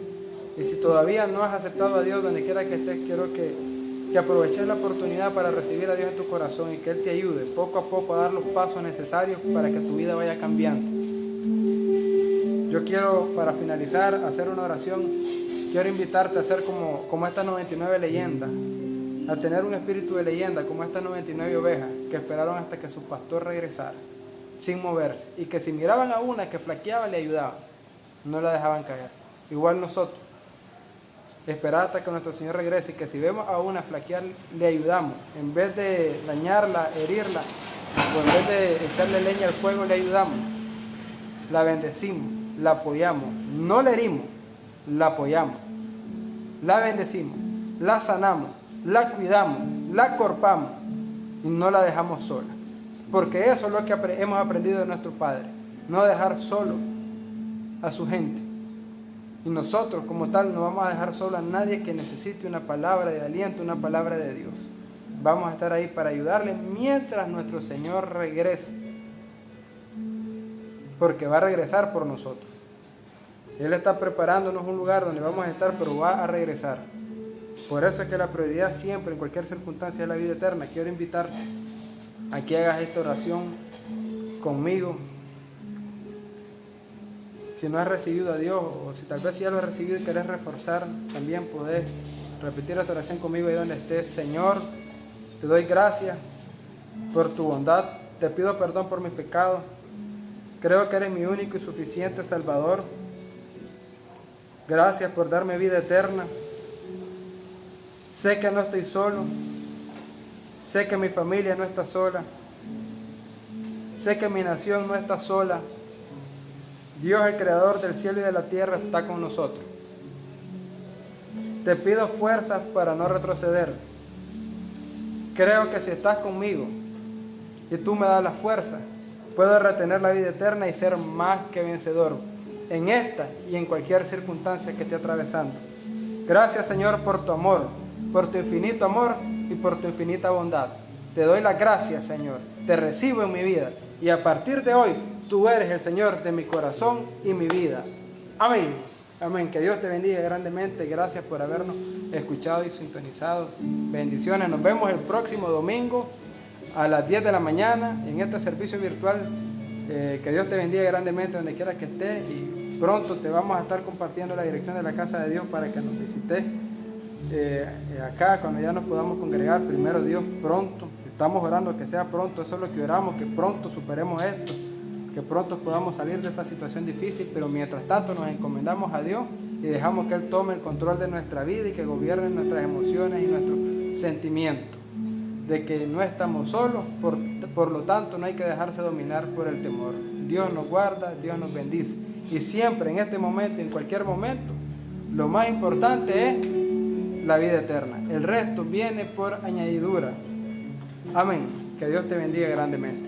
Y si todavía no has aceptado a Dios, donde quiera que estés, quiero que aproveches la oportunidad para recibir a Dios en tu corazón y que Él te ayude poco a poco a dar los pasos necesarios para que tu vida vaya cambiando. Yo quiero, para finalizar, hacer una oración. Quiero invitarte a ser como estas 99 leyendas, a tener un espíritu de leyenda como estas 99 ovejas que esperaron hasta que su pastor regresara, sin moverse, y que si miraban a una que flaqueaba, le ayudaban, no la dejaban caer. Igual nosotros, esperar hasta que nuestro Señor regrese, y que si vemos a una flaquear, le ayudamos. En vez de dañarla, herirla, o en vez de echarle leña al fuego, le ayudamos. La bendecimos, la apoyamos, no la herimos, la apoyamos. La bendecimos, la sanamos, la cuidamos, la acorpamos y no la dejamos sola. Porque eso es lo que hemos aprendido de nuestro Padre, no dejar solo a su gente. Y nosotros como tal no vamos a dejar solo a nadie que necesite una palabra de aliento, una palabra de Dios. Vamos a estar ahí para ayudarle mientras nuestro Señor regrese. Porque va a regresar por nosotros. Él está preparándonos un lugar donde vamos a estar, pero va a regresar. Por eso es que la prioridad siempre, en cualquier circunstancia, es la vida eterna. Quiero invitarte a que hagas esta oración conmigo. Si no has recibido a Dios, o si tal vez ya lo has recibido y querés reforzar, también podés repetir esta oración conmigo ahí donde estés. Señor, te doy gracias por tu bondad. Te pido perdón por mis pecados. Creo que eres mi único y suficiente Salvador. Gracias por darme vida eterna. Sé que no estoy solo. Sé que mi familia no está sola. Sé que mi nación no está sola. Dios, el creador del cielo y de la tierra, está con nosotros. Te pido fuerzas para no retroceder. Creo que si estás conmigo y tú me das la fuerza, puedo retener la vida eterna y ser más que vencedor en esta y en cualquier circunstancia que esté atravesando. Gracias, Señor, por tu amor, por tu infinito amor y por tu infinita bondad. Te doy las gracias, Señor. Te recibo en mi vida y a partir de hoy tú eres el Señor de mi corazón y mi vida. Amén. Amén. Que Dios te bendiga grandemente. Gracias por habernos escuchado y sintonizado. Bendiciones. Nos vemos el próximo domingo a las 10 de la mañana en este servicio virtual. Que Dios te bendiga grandemente donde quiera que estés. Y pronto te vamos a estar compartiendo la dirección de la casa de Dios para que nos visites acá cuando ya nos podamos congregar. Primero Dios, pronto. Estamos orando que sea pronto. Eso es lo que oramos, que pronto superemos esto, que pronto podamos salir de esta situación difícil, pero mientras tanto nos encomendamos a Dios y dejamos que Él tome el control de nuestra vida y que gobierne nuestras emociones y nuestros sentimientos, de que no estamos solos, por lo tanto no hay que dejarse dominar por el temor. Dios nos guarda, Dios nos bendice, y siempre en este momento, en cualquier momento, lo más importante es la vida eterna, el resto viene por añadidura. Amén. Que Dios te bendiga grandemente.